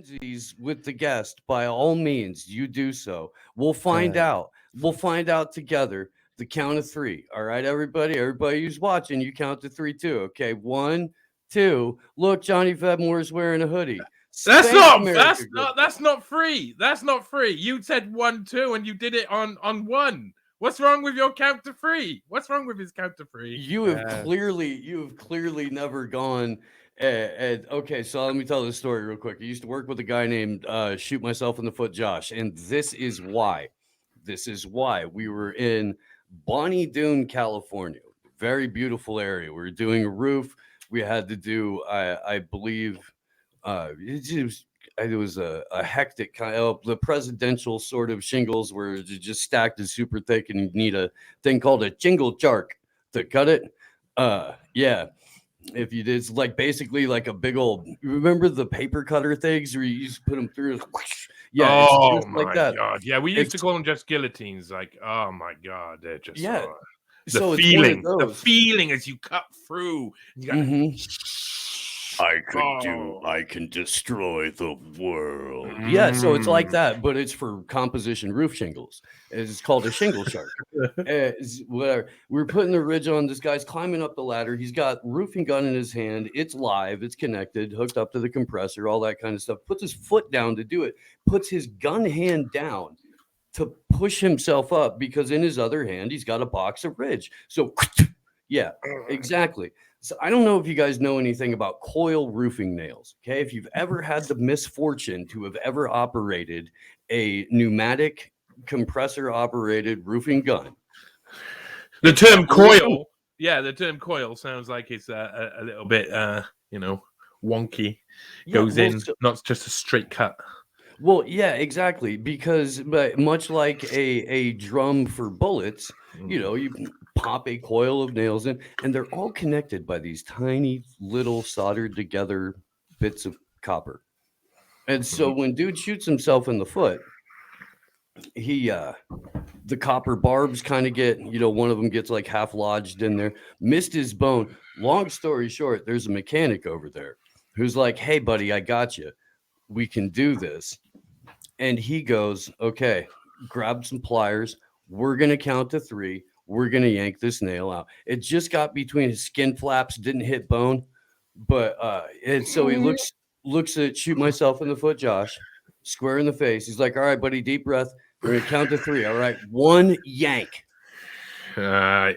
twinsies with the guest, by all means, you do so. We'll find out. We'll find out together. The count of three. All right, everybody. Everybody who's watching, you count to three too. Okay, one, two. Look, Johnny Vedmore is wearing a hoodie. That's Spank not America, that's good not boy. that's not free. That's not free. You said 1, 2, and you did it on one. What's wrong with your count to three? What's wrong with his count to three? You have clearly never gone. Okay, so let me tell this story real quick. I used to work with a guy named Shoot Myself in the Foot Josh, and this is why. This is why we were in Bonnie Doon, California. Very beautiful area. We were doing a roof. We had to do, I believe, it was a hectic kind of the presidential sort of shingles where it's just stacked and super thick, and you need a thing called a jingle shark to cut it. Yeah. If you did, it's like basically like a big old. Remember the paper cutter things where you used to put them through? Yeah, it's Oh just like my that. god! Yeah, we used to It's call them just guillotines. Like, oh my god, they're just yeah. the So it's one of the those. feeling as you cut through. You got Mhm. oh. I can destroy the world. Yeah, so it's like that, but it's for composition roof shingles. It's called a shingle shark. Whatever. We're putting the ridge on. This guy's climbing up the ladder. He's got roofing gun in his hand. It's live. It's connected, hooked up to the compressor, all that kind of stuff. Puts his foot down to do it. Puts his gun hand down to push himself up because in his other hand he's got a box of ridge. So yeah, exactly. So I don't know if you guys know anything about coil roofing nails. Okay, if you've ever had the misfortune to have ever operated a pneumatic compressor operated roofing gun, The it's term really simple. coil, yeah, the term coil sounds like it's a little bit, wonky. Yeah, Goes well, in, not just a straight cut. Well, yeah, exactly. Because, but much like a drum for bullets, you pop a coil of nails in, and they're all connected by these tiny little soldered together bits of copper. And so when dude shoots himself in the foot, he the copper barbs kind of get, one of them gets like half lodged in there, missed his bone. Long story short, there's a mechanic over there who's like, "Hey, buddy, I got you. We can do this." And he goes, "Okay, grab some pliers. We're going to count to three. We're going to yank this nail out." It just got between his skin flaps, didn't hit bone. But and so he looks at Shoot Myself in the Foot Josh square in the face. He's like, "All right, buddy, deep breath. We're going to count to three. All right, one yank." Yeah.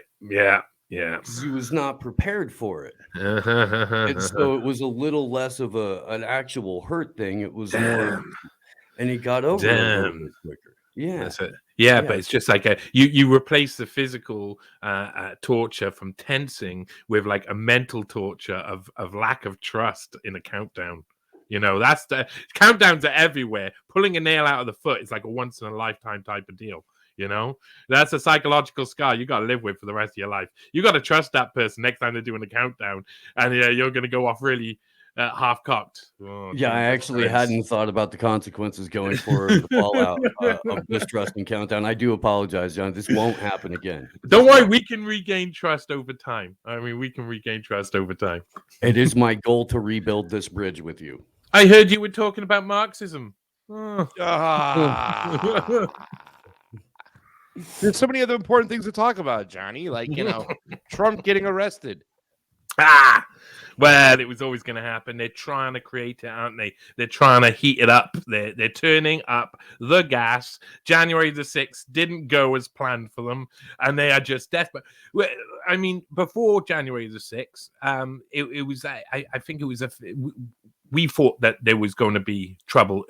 Because he was not prepared for it. And so it was a little less of an actual hurt thing. It was more, and he got over it a little bit quicker. Yeah. That's it. Yeah, Yeah. but it's just like you replace the physical torture from tensing with like a mental torture of lack of trust in a countdown. That's the countdowns are everywhere. Pulling a nail out of the foot is like a once in a lifetime type of deal. That's a psychological scar you got to live with for the rest of your life. You got to trust that person next time they're doing a countdown, and you're going to go off really half cocked. Yeah, I actually hadn't thought about the consequences going forward, the fallout of mistrusting countdown. I do apologize, John. This won't happen again. Don't worry, we can regain trust over time. I mean, we can regain trust over time. It is my goal to rebuild this bridge with you. I heard you were talking about Marxism. There's so many other important things to talk about, Johnny. Like, Trump getting arrested. Well, it was always going to happen. They're trying to create it, aren't they? They're trying to heat it up. They're turning up the gas. January the 6th didn't go as planned for them, and they are just desperate. I mean, before January the 6th, it was. I think it was we thought that there was going to be trouble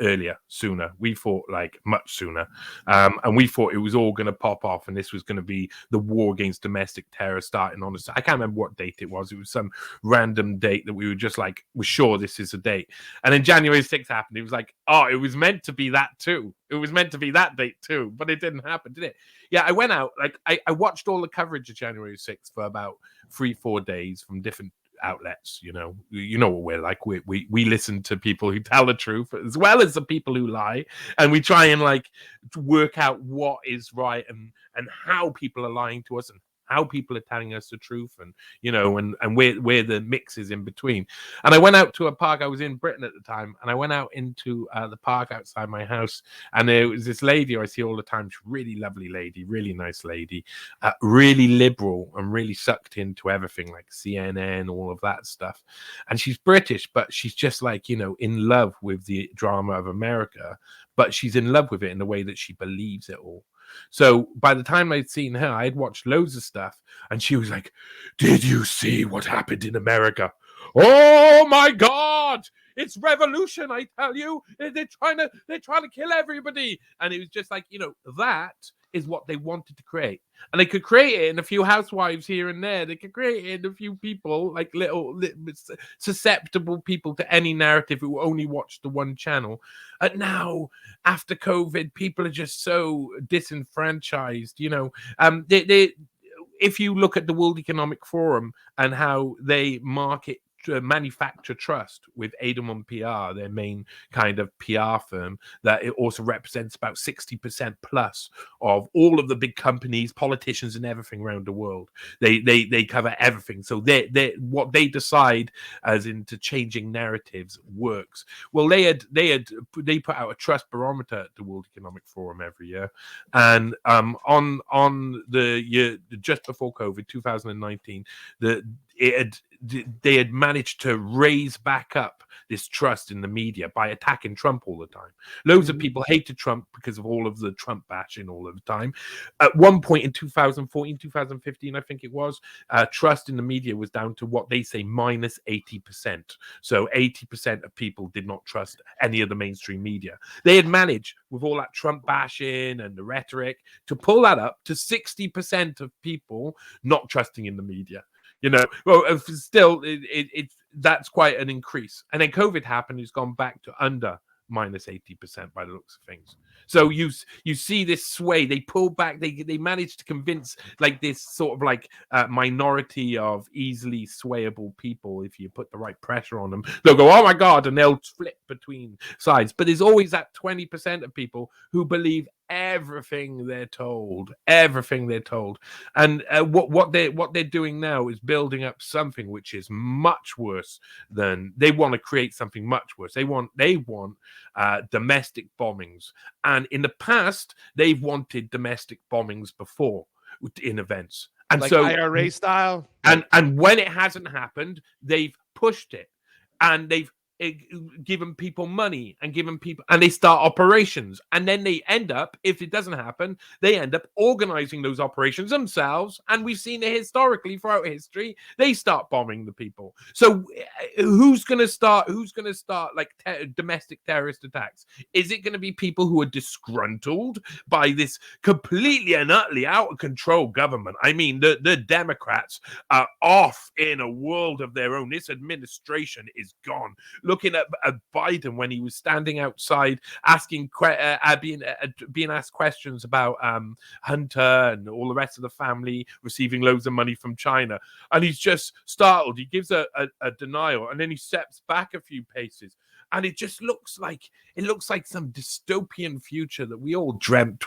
sooner. We thought like much sooner. And we thought it was all going to pop off and this was going to be the war against domestic terror starting on I can't remember what date it was. It was some random date that we were just like, we're sure this is a date. And then January 6th happened. It was like, oh, it was meant to be that too. It was meant to be that date too, but it didn't happen, did it? Yeah, I went out, like I watched all the coverage of January 6th for about 3-4 days from different outlets. You know what we're like. We listen to people who tell the truth as well as the people who lie, and we try and like work out what is right and how people are lying to us and how people are telling us the truth, and and where the mix is in between. And I went out to a park. I was in Britain at the time, and I went out into the park outside my house, and there was this lady I see all the time. She's a really lovely lady, really nice lady, really liberal and really sucked into everything like CNN, all of that stuff. And she's British, but she's just like, in love with the drama of America, but she's in love with it in the way that she believes it all. So by the time I'd seen her, I'd watched loads of stuff, and she was like, "Did you see what happened in America? Oh my God! It's revolution, I tell you. They're trying to kill everybody." And it was just like, that is what they wanted to create. And they could create it in a few housewives here and there. They could create it in a few people, like little susceptible people to any narrative who only watch the one channel. And now, after COVID, people are just so disenfranchised. If you look at the World Economic Forum and how they manufacture trust with Edelman PR, their main kind of PR firm, that it also represents about 60% plus of all of the big companies, politicians, and everything around the world. They cover everything. So they what they decide as into changing narratives works. Well, they put out a trust barometer at the World Economic Forum every year, and on the year just before COVID, 2019, they had managed to raise back up this trust in the media by attacking Trump all the time. Loads of people hated Trump because of all of the Trump bashing all of the time. At one point in 2014, 2015, I think it was, trust in the media was down to what they say minus 80%. So 80% of people did not trust any of the mainstream media. They had managed, with all that Trump bashing and the rhetoric, to pull that up to 60% of people not trusting in the media. Well, still, that's quite an increase. And then COVID happened; it's gone back to under minus 80% by the looks of things. So you see this sway. They pull back. They managed to convince like this sort of like minority of easily swayable people. If you put the right pressure on them, they'll go, "Oh my God," and they'll flip between sides. But there's always that 20% of people who believe everything they're told. And what they're doing now is building up something which is much worse than they want to create. Something much worse. They want domestic bombings, and in the past they've wanted domestic bombings before in events, and like so IRA style. And when it hasn't happened, they've pushed it, and they've given people money and they start operations, and then they end up, if it doesn't happen, they end up organizing those operations themselves. And we've seen it historically throughout history. They start bombing the people. So who's going to start like domestic terrorist attacks? Is it going to be people who are disgruntled by this completely and utterly out of control government? I mean, the Democrats are off in a world of their own. This administration is gone. Looking at Biden when he was standing outside asking, being asked questions about Hunter and all the rest of the family receiving loads of money from China, and he's just startled. He gives a denial, and then he steps back a few paces, and it just looks like some dystopian future that we all dreamt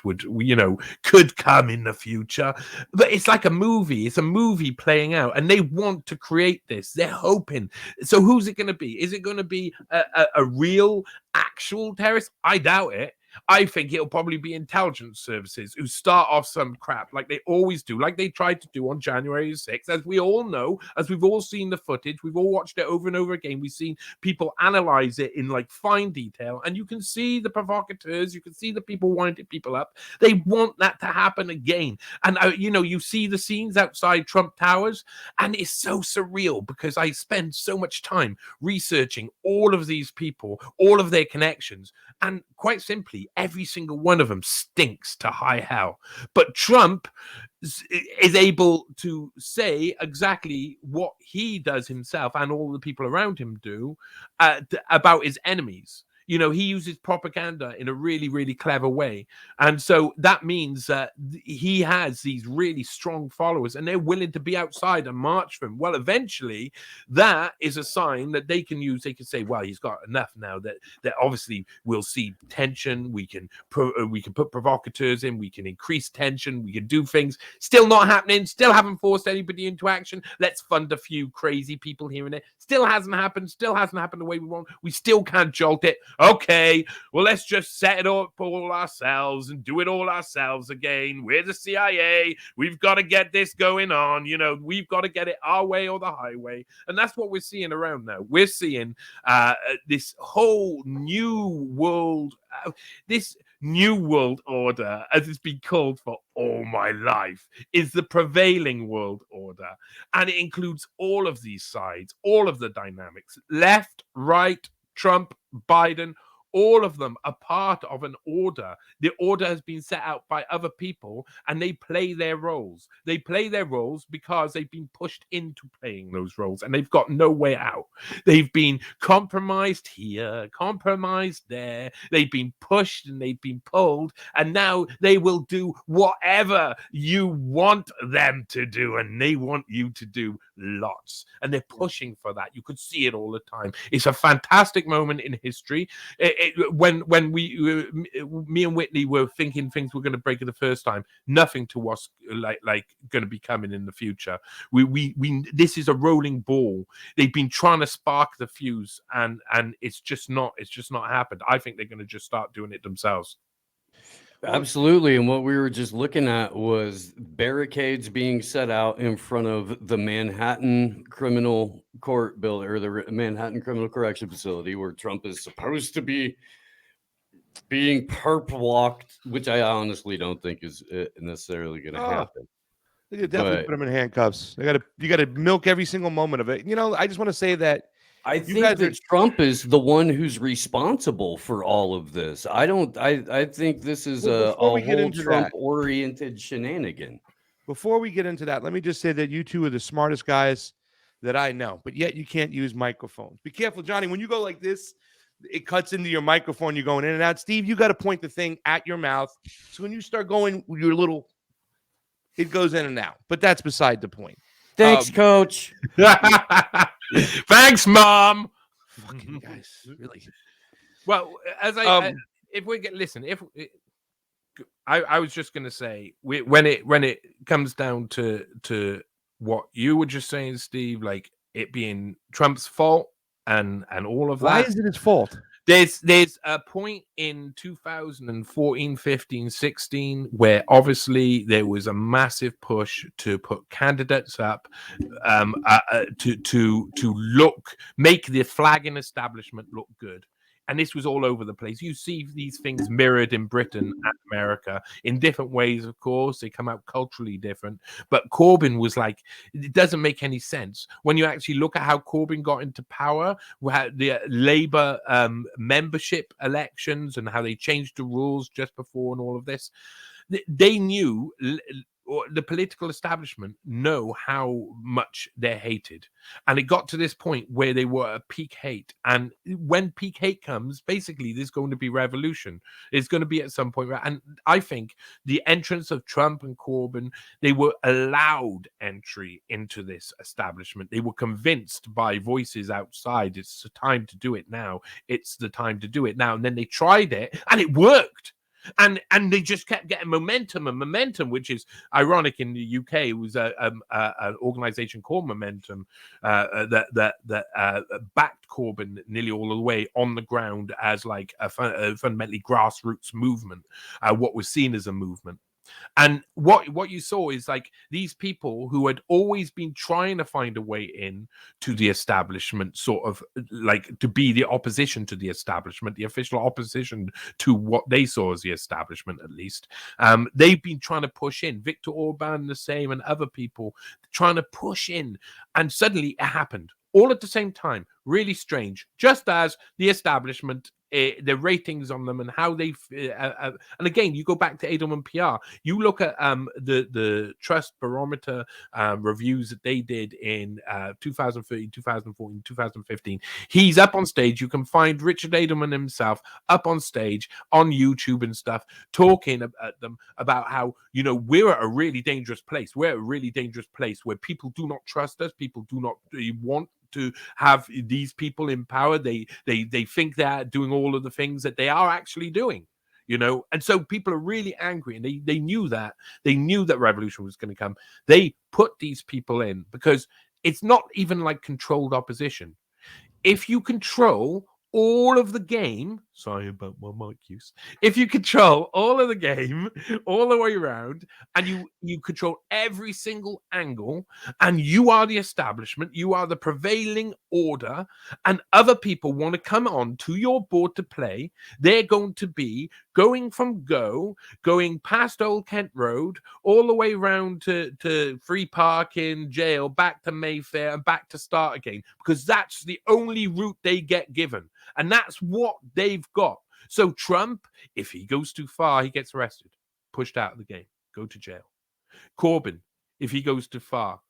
could come in the future. But it's like a movie. It's a movie playing out, and they want to create this. They're hoping. So who's it going to be? Is it going to be a real, actual terrorist? I doubt it. I think it'll probably be intelligence services who start off some crap like they always do, like they tried to do on January 6th. As we all know, as we've all seen the footage, we've all watched it over and over again. We've seen people analyze it in like fine detail, and you can see the provocateurs, you can see the people winding people up. They want that to happen again. And you see the scenes outside Trump Towers, and it's so surreal because I spend so much time researching all of these people, all of their connections, and quite simply, every single one of them stinks to high hell. But Trump is able to say exactly what he does himself and all the people around him do about his enemies. You know, he uses propaganda in a really, really clever way. And so that means that he has these really strong followers and they're willing to be outside and march for him. Well, eventually that is a sign that they can use. They can say, well, he's got enough now that obviously we'll see tension. We can put provocateurs in. We can increase tension. We can do things. Still not happening. Still haven't forced anybody into action. Let's fund a few crazy people here and there. Still hasn't happened. Still hasn't happened the way we want. We still can't jolt it. Okay, well, let's just set it up all ourselves and do it all ourselves again. We're the CIA. We've got to get this going on. You know, we've got to get it our way or the highway. And that's what we're seeing around now. We're seeing this whole new world, this new world order, as it's been called for all my life, is the prevailing world order. And it includes all of these sides, all of the dynamics, left, right, Trump, Biden, all of them are part of an order. The order has been set out by other people and they play their roles. They play their roles because they've been pushed into playing those roles and they've got no way out. They've been compromised here, compromised there. They've been pushed and they've been pulled, and now they will do whatever you want them to do, and they want you to do lots. And they're pushing for that. You could see it all the time. It's a fantastic moment in history. When me and Whitney were thinking things were going to break it the first time, nothing to us like going to be coming in the future. We this is a rolling ball. They've been trying to spark the fuse, and it's just not happened. I think they're going to just start doing it themselves. Absolutely. And what we were just looking at was barricades being set out in front of the Manhattan Criminal Court building, or the Manhattan Criminal Correction Facility, where Trump is supposed to be being perp walked, which I honestly don't think is necessarily going to happen. They could definitely put him in handcuffs. You got to milk every single moment of it. You know, I just want to say that I think that Trump is the one who's responsible for all of this. I think this is a whole Trump-oriented shenanigan. Before we get into that, let me just say that you two are the smartest guys that I know, but yet you can't use microphones. Be careful, Johnny. When you go like this, it cuts into your microphone. You're going in and out. Steve, you got to point the thing at your mouth. So when you start going with your little, it goes in and out. But that's beside the point. Thanks, Coach. Thanks, Mom. Fucking guys, really. Well, as if we get listen, I was just gonna say, when it comes down to what you were just saying, Steve, like it being Trump's fault and all of that. Why is it his fault? There's a point in 2014, 15, 16 where obviously there was a massive push to put candidates up to make the flagging establishment look good. And this was all over the place. You see these things mirrored in Britain and America in different ways, of course. They come out culturally different. But Corbyn was like, it doesn't make any sense. When you actually look at how Corbyn got into power, the Labour membership elections and how they changed the rules just before and all of this, they knew, or the political establishment know how much they're hated. And it got to this point where they were at peak hate. And when peak hate comes, basically there's going to be revolution. It's going to be at some point. And I think the entrance of Trump and Corbyn, they were allowed entry into this establishment. They were convinced by voices outside, it's the time to do it now. It's the time to do it now. And then they tried it and it worked. And they just kept getting momentum, which is ironic. In the UK, it was an organization called Momentum that backed Corbyn nearly all the way on the ground as like a fundamentally grassroots movement, what was seen as a movement. And what you saw is like these people who had always been trying to find a way in to the establishment, sort of like to be the opposition to the establishment, the official opposition to what they saw as the establishment, at least. They've been trying to push in. Viktor Orban the same, and other people trying to push in. And suddenly it happened. All at the same time. Really strange. Just as the establishment the ratings on them and how they and again, you go back to Edelman PR, you look at the trust barometer reviews that they did in 2013, 2014, 2015. He's up on stage. You can find Richard Edelman himself up on stage on YouTube and stuff, talking at them about how, you know, we're at a really dangerous place. We're at a really dangerous place where people do not trust us. People do not want to have these people in power. They think they're doing all of the things that they are actually doing, you know. And so people are really angry, and they knew that revolution was going to come. They put these people in because it's not even like controlled opposition. If you control all of the game, sorry about my mic use, if you control all of the game all the way around, and you control every single angle, and you are the establishment, you are the prevailing order, and other people want to come on to your board to play, they're going to be going past Old Kent Road, all the way around to Free Parking, jail, back to Mayfair, and back to start again, because that's the only route they get given. And that's what they've got. So Trump, if he goes too far, he gets arrested, pushed out of the game, go to jail. Corbyn, if he goes too far,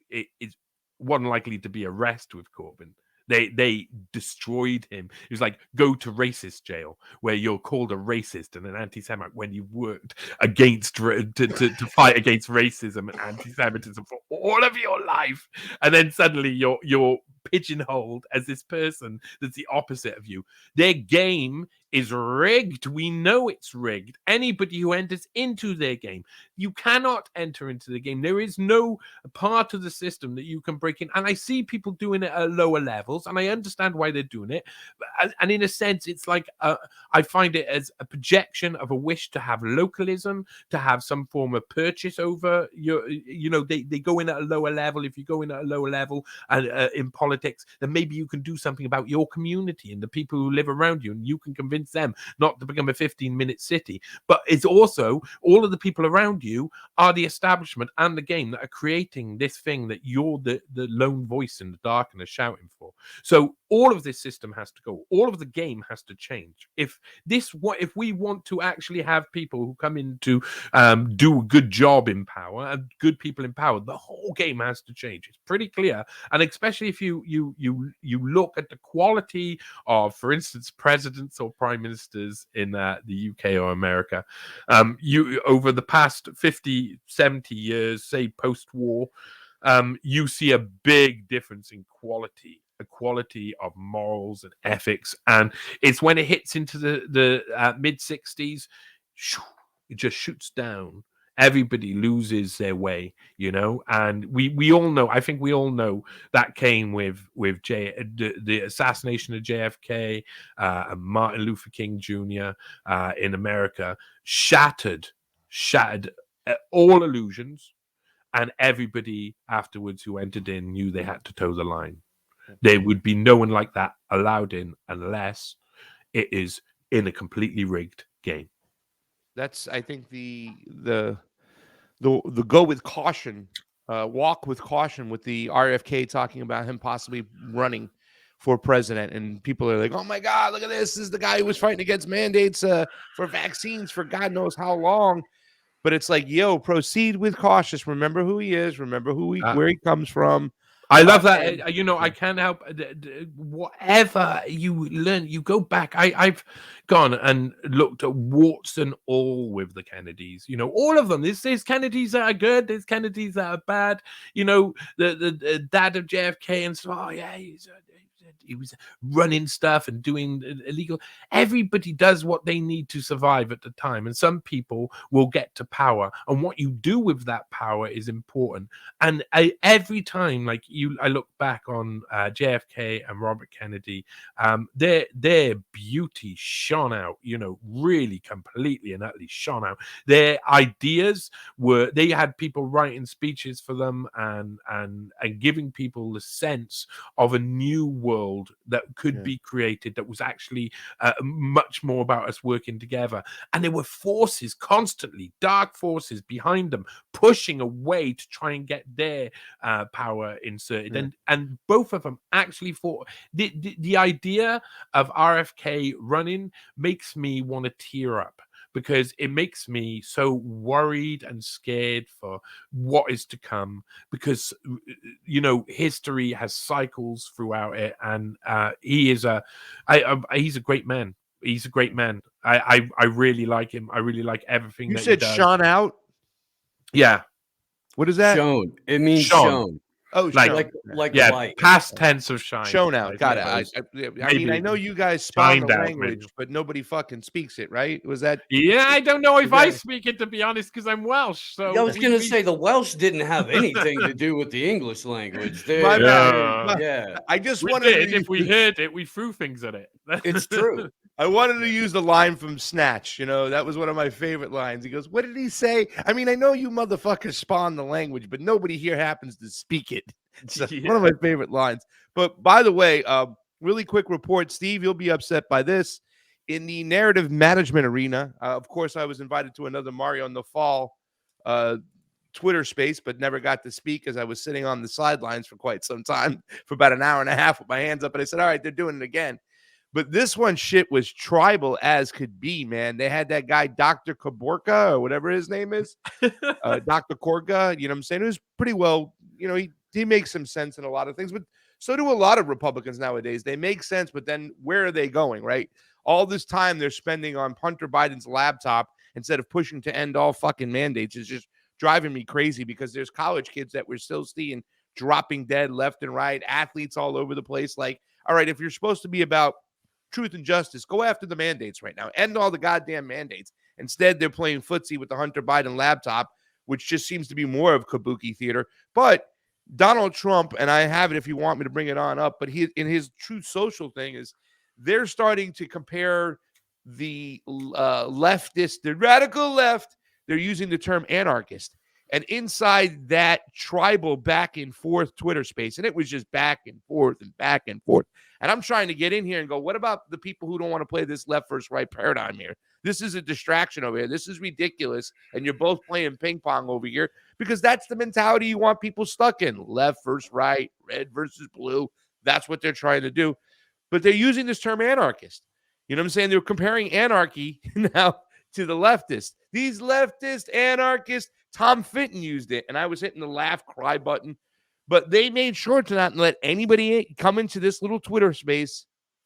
it's wasn't likely to be arrest with Corbyn. They destroyed him. It was like, go to racist jail, where you're called a racist and an anti-Semite when you worked against to fight against racism and anti-Semitism for all of your life, and then suddenly you're pigeonholed as this person that's the opposite of you. Their game is rigged. We know it's rigged. Anybody who enters into their game, you cannot enter into the game. There is no part of the system that you can break in. And I see people doing it at lower levels, and I understand why they're doing it. And in a sense, it's like I find it as a projection of a wish to have localism, to have some form of purchase over your, you know, they go in at a lower level. If you go in at a lower level and in politics, then maybe you can do something about your community and the people who live around you, and you can convince them not to become a 15-minute city. But it's also all of the people around you are the establishment and the game that are creating this thing that you're the lone voice in the dark and are shouting for. So all of this system has to go. All of the game has to change. If we want to actually have people who come in to do a good job in power and good people in power, the whole game has to change. It's pretty clear. And especially if you look at the quality of, for instance, presidents or prime ministers in the UK or America, you over the past 50, 70 years, say post-war, you see a big difference in quality, a quality of morals and ethics. And it's when it hits into the mid-60s, it just shoots down. Everybody loses their way, you know, and we all know. I think we all know that came with the assassination of JFK and Martin Luther King Jr. In America, shattered all illusions, and everybody afterwards who entered in knew they had to toe the line. There would be no one like that allowed in unless it is in a completely rigged game. That's, I think, the go with caution, walk with caution with the RFK talking about him possibly running for president. And people are like, oh my God, look at this. This is the guy who was fighting against mandates for vaccines for God knows how long. But it's like, yo, proceed with caution. Remember who he is. Remember where he comes from. I love that. You know, I can't help whatever you learn. You go back. I've gone and looked at warts and all with the Kennedys. You know, all of them. There's Kennedys that are good. There's Kennedys that are bad. You know, the dad of JFK and so. Oh yeah, he was running stuff and doing illegal. Everybody does what they need to survive at the time, and some people will get to power, and what you do with that power is important. And every time, like I look back on JFK and Robert Kennedy, their beauty shone out. You know, really completely and utterly shone out. Their ideas they had people writing speeches for them and giving people the sense of a new world. world that could be created that was actually much more about us working together. And there were forces constantly, dark forces behind them, pushing away to try and get their power inserted. And both of them actually fought. The idea of RFK running makes me want to tear up, because it makes me so worried and scared for what is to come, because history has cycles throughout it, and he's a great man. He's a great man. I really like him. I really like everything You that said he does. Sean out? Yeah. What is that? Shown. It means Shown. shown. Oh, Like- shown. Like Yeah, a light. past tense of shine. Shown out. Like, Got yeah, it. I mean, I know you guys spawned the Shined out, language, maybe. but nobody fucking speaks it, right? Was that? Yeah, I don't know if Is I that- speak it, to be honest, because I'm Welsh. So I was going to say the Welsh didn't have anything to do with the English language. They- My bad. Yeah. Yeah, I just we wanted did. to If we heard it, we threw things at it. it's true. I wanted to use the line from Snatch. That was one of my favorite lines. He goes, "What did he say? I mean, I know you motherfuckers spawn the language, but nobody here happens to speak it." It's one of my favorite lines. But by the way, really quick report, Steve, you'll be upset by this. In the narrative management arena, of course, I was invited to another Mario in the Fall Twitter space, but never got to speak as I was sitting on the sidelines for quite some time, for about an hour and a half with my hands up. And I said, all right, they're doing it again. But this one shit was tribal as could be, man. They had that guy, Dr. Kaborka, or whatever his name is, Dr. Korga, you know what I'm saying? It was pretty well, he makes some sense in a lot of things, but so do a lot of Republicans nowadays. They make sense, but then where are they going, right? All this time they're spending on Hunter Biden's laptop instead of pushing to end all fucking mandates is just driving me crazy, because there's college kids that we're still seeing dropping dead left and right, athletes all over the place. Like, all right, if you're supposed to be about truth and justice, go after the mandates right now. End all the goddamn mandates. Instead, they're playing footsie with the Hunter Biden laptop, which just seems to be more of kabuki theater. But Donald Trump, and I have it if you want me to bring it on up, but he, in his Truth Social thing, is they're starting to compare the leftist, the radical left. They're using the term anarchist. And inside that tribal back and forth Twitter space, and it was just back and forth and back and forth. And I'm trying to get in here and go, what about the people who don't want to play this left versus right paradigm here? This is a distraction over here. This is ridiculous. And you're both playing ping pong over here, because that's the mentality you want people stuck in. Left versus right, red versus blue. That's what they're trying to do. But they're using this term anarchist. You know what I'm saying? They're comparing anarchy now to the leftists. These leftist anarchists, Tom Fitton used it, and I was hitting the laugh cry button. But they made sure to not let anybody come into this little Twitter space,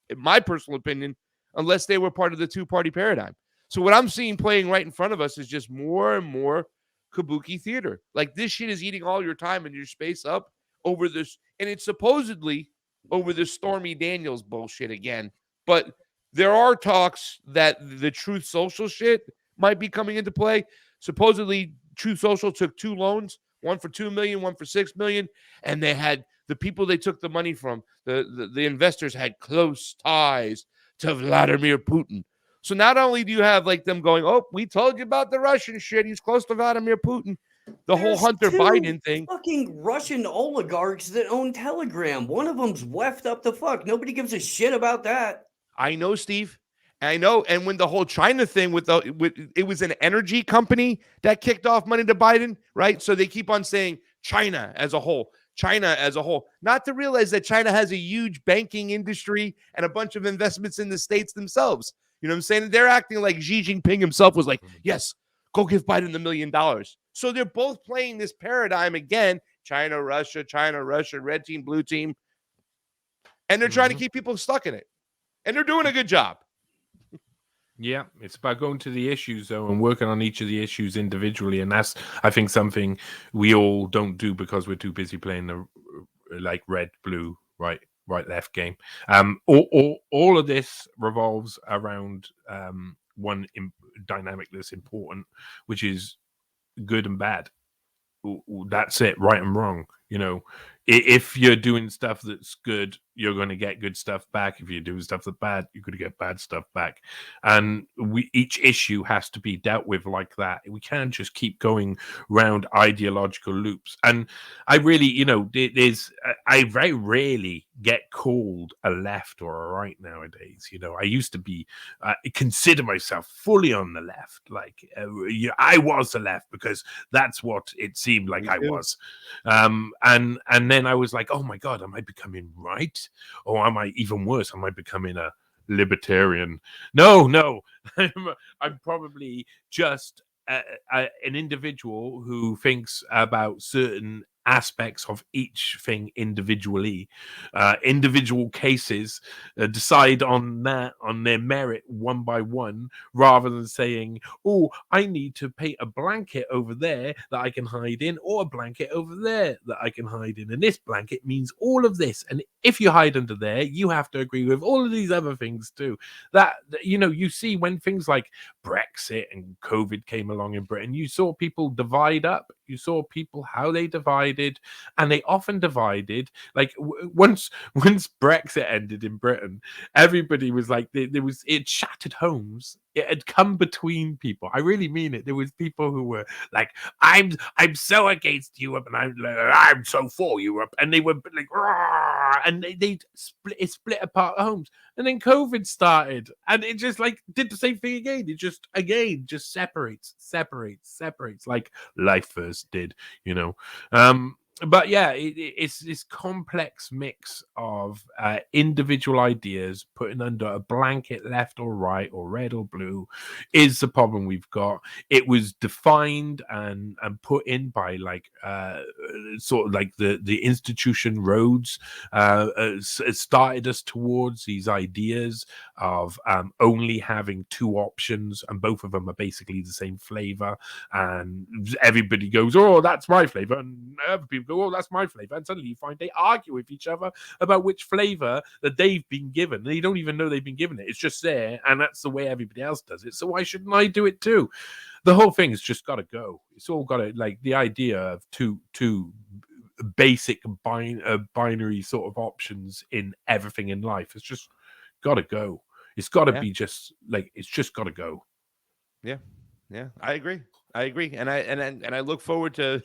in my personal opinion, unless they were part of the two-party paradigm. So what I'm seeing playing right in front of us is just more and more kabuki theater. Like, this shit is eating all your time and your space up over this. And it's supposedly over the Stormy Daniels bullshit again. But there are talks that the Truth Social shit might be coming into play. Supposedly, Truth Social took 2 loans, one for $2 million, one for $6 million, and they had the people they took the money from. The investors had close ties to Vladimir Putin. So not only do you have like them going, "Oh, we told you about the Russian shit. He's close to Vladimir Putin." The whole Hunter Biden thing. Fucking Russian oligarchs that own Telegram. One of them's weft up the fuck. Nobody gives a shit about that. I know, Steve. I know. And when the whole China thing with it was an energy company that kicked off money to Biden, right? So they keep on saying China as a whole, not to realize that China has a huge banking industry and a bunch of investments in the states themselves. You know what I'm saying? They're acting like Xi Jinping himself was like, yes, go give Biden $1 million. So they're both playing this paradigm again. China, Russia, red team, blue team. And they're trying to keep people stuck in it. And they're doing a good job. Yeah, it's about going to the issues, though, and working on each of the issues individually. And that's, I think, something we all don't do because we're too busy playing the like red, blue, right, left game. All of this revolves around one dynamic that's important, which is good and bad. That's it, right and wrong. You know, if you're doing stuff that's good, you're going to get good stuff back. If you're doing stuff that's bad, you're going to get bad stuff back. And each issue has to be dealt with like that. We can't just keep going round ideological loops. And I really, you know, I very rarely get called a left or a right nowadays. You know, I used to be, consider myself fully on the left. Like I was the left because that's what it seemed like I was. And then I was like, oh my God, am I becoming right? Or am I even worse? Am I becoming a libertarian? No, I'm probably just an individual who thinks about certain aspects of each thing individually. Individual cases decide on their merit one by one, rather than saying, oh, I need to paint a blanket over there that I can hide in, or a blanket over there that I can hide in, and this blanket means all of this, and if you hide under there, you have to agree with all of these other things too. That, you know, you see when things like Brexit and COVID came along in Britain, you saw people divide up. You saw people how they divided, and they often divided. Like once Brexit ended in Britain, everybody was like, it shattered homes. It had come between people. I really mean it. There was people who were like, I'm so against Europe, and I'm so for Europe, and they were like, and they split apart homes. And then COVID started, and it just like did the same thing again. It just separates like life first did, you know. But yeah, it's this complex mix of individual ideas putting under a blanket, left or right or red or blue, is the problem we've got. It was defined and put in by like sort of like the institution Rhodes started us towards these ideas of only having two options, and both of them are basically the same flavor, and everybody goes, oh, that's my flavor, and other people go, oh, that's my flavor, and suddenly you find they argue with each other about which flavor that they've been given. They don't even know they've been given it. It's just there, and that's the way everybody else does it, so why shouldn't I do it too? The whole thing's just got to go. It's all got to, like, the idea of two basic binary sort of options in everything in life. It's just got to go. It's got to be just like, it's just got to go. Yeah, I agree. And I look forward to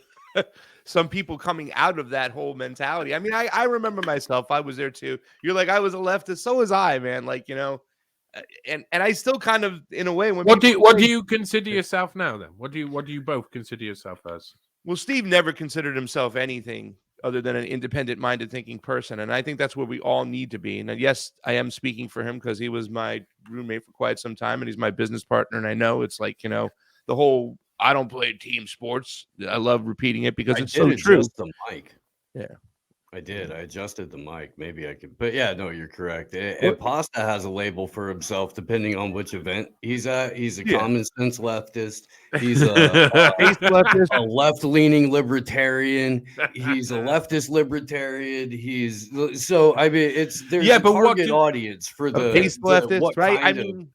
some people coming out of that whole mentality. I mean, I remember myself. I was there too. You're like, I was a leftist. So was I, man. Like, you know, and I still kind of, in a way, when what do you consider yourself now then? What do you both consider yourself as? Well, Steve never considered himself anything other than an independent-minded thinking person, and I think that's where we all need to be. And yes, I am speaking for him because he was my roommate for quite some time, and he's my business partner. And I know it's like, you know, the whole I don't play team sports. I love repeating it because it's so true. The mic. Yeah. I did. I adjusted the mic. Maybe I could, but yeah, no, you're correct. Pasta has a label for himself depending on which event he's at. He's a common sense leftist. He's a left-leaning libertarian. He's a leftist libertarian. So I mean, there's a target audience for the leftist, right? I mean,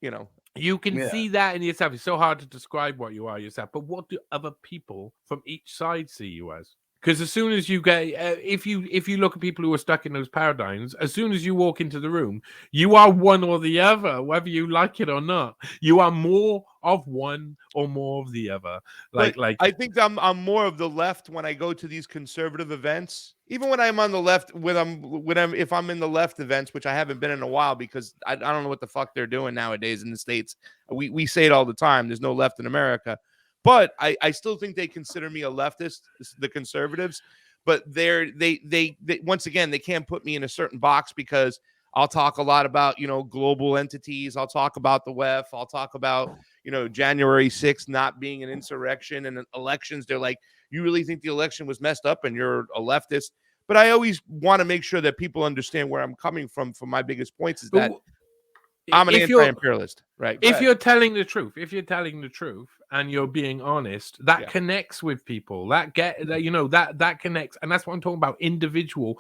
you know. You can see that in yourself. It's so hard to describe what you are yourself. But what do other people from each side see you as? Because as soon as you get, if you look at people who are stuck in those paradigms, as soon as you walk into the room, you are one or the other, whether you like it or not. You are more of one or more of the other. Like I think I'm more of the left when I go to these conservative events. Even when I'm on the left, if I'm in the left events, which I haven't been in a while because I don't know what the fuck they're doing nowadays in the States. We say it all the time. There's no left in America. But I still think they consider me a leftist, the conservatives. But they once again, they can't put me in a certain box because I'll talk a lot about, you know, global entities. I'll talk about the WEF. I'll talk about, you know, January 6th not being an insurrection and elections. They're like, you really think the election was messed up and you're a leftist? But I always want to make sure that people understand where I'm coming from. For my biggest points is that I'm an anti-imperialist, right? If you're telling the truth, and you're being honest, that connects with people. That connects, and that's what I'm talking about. Individual,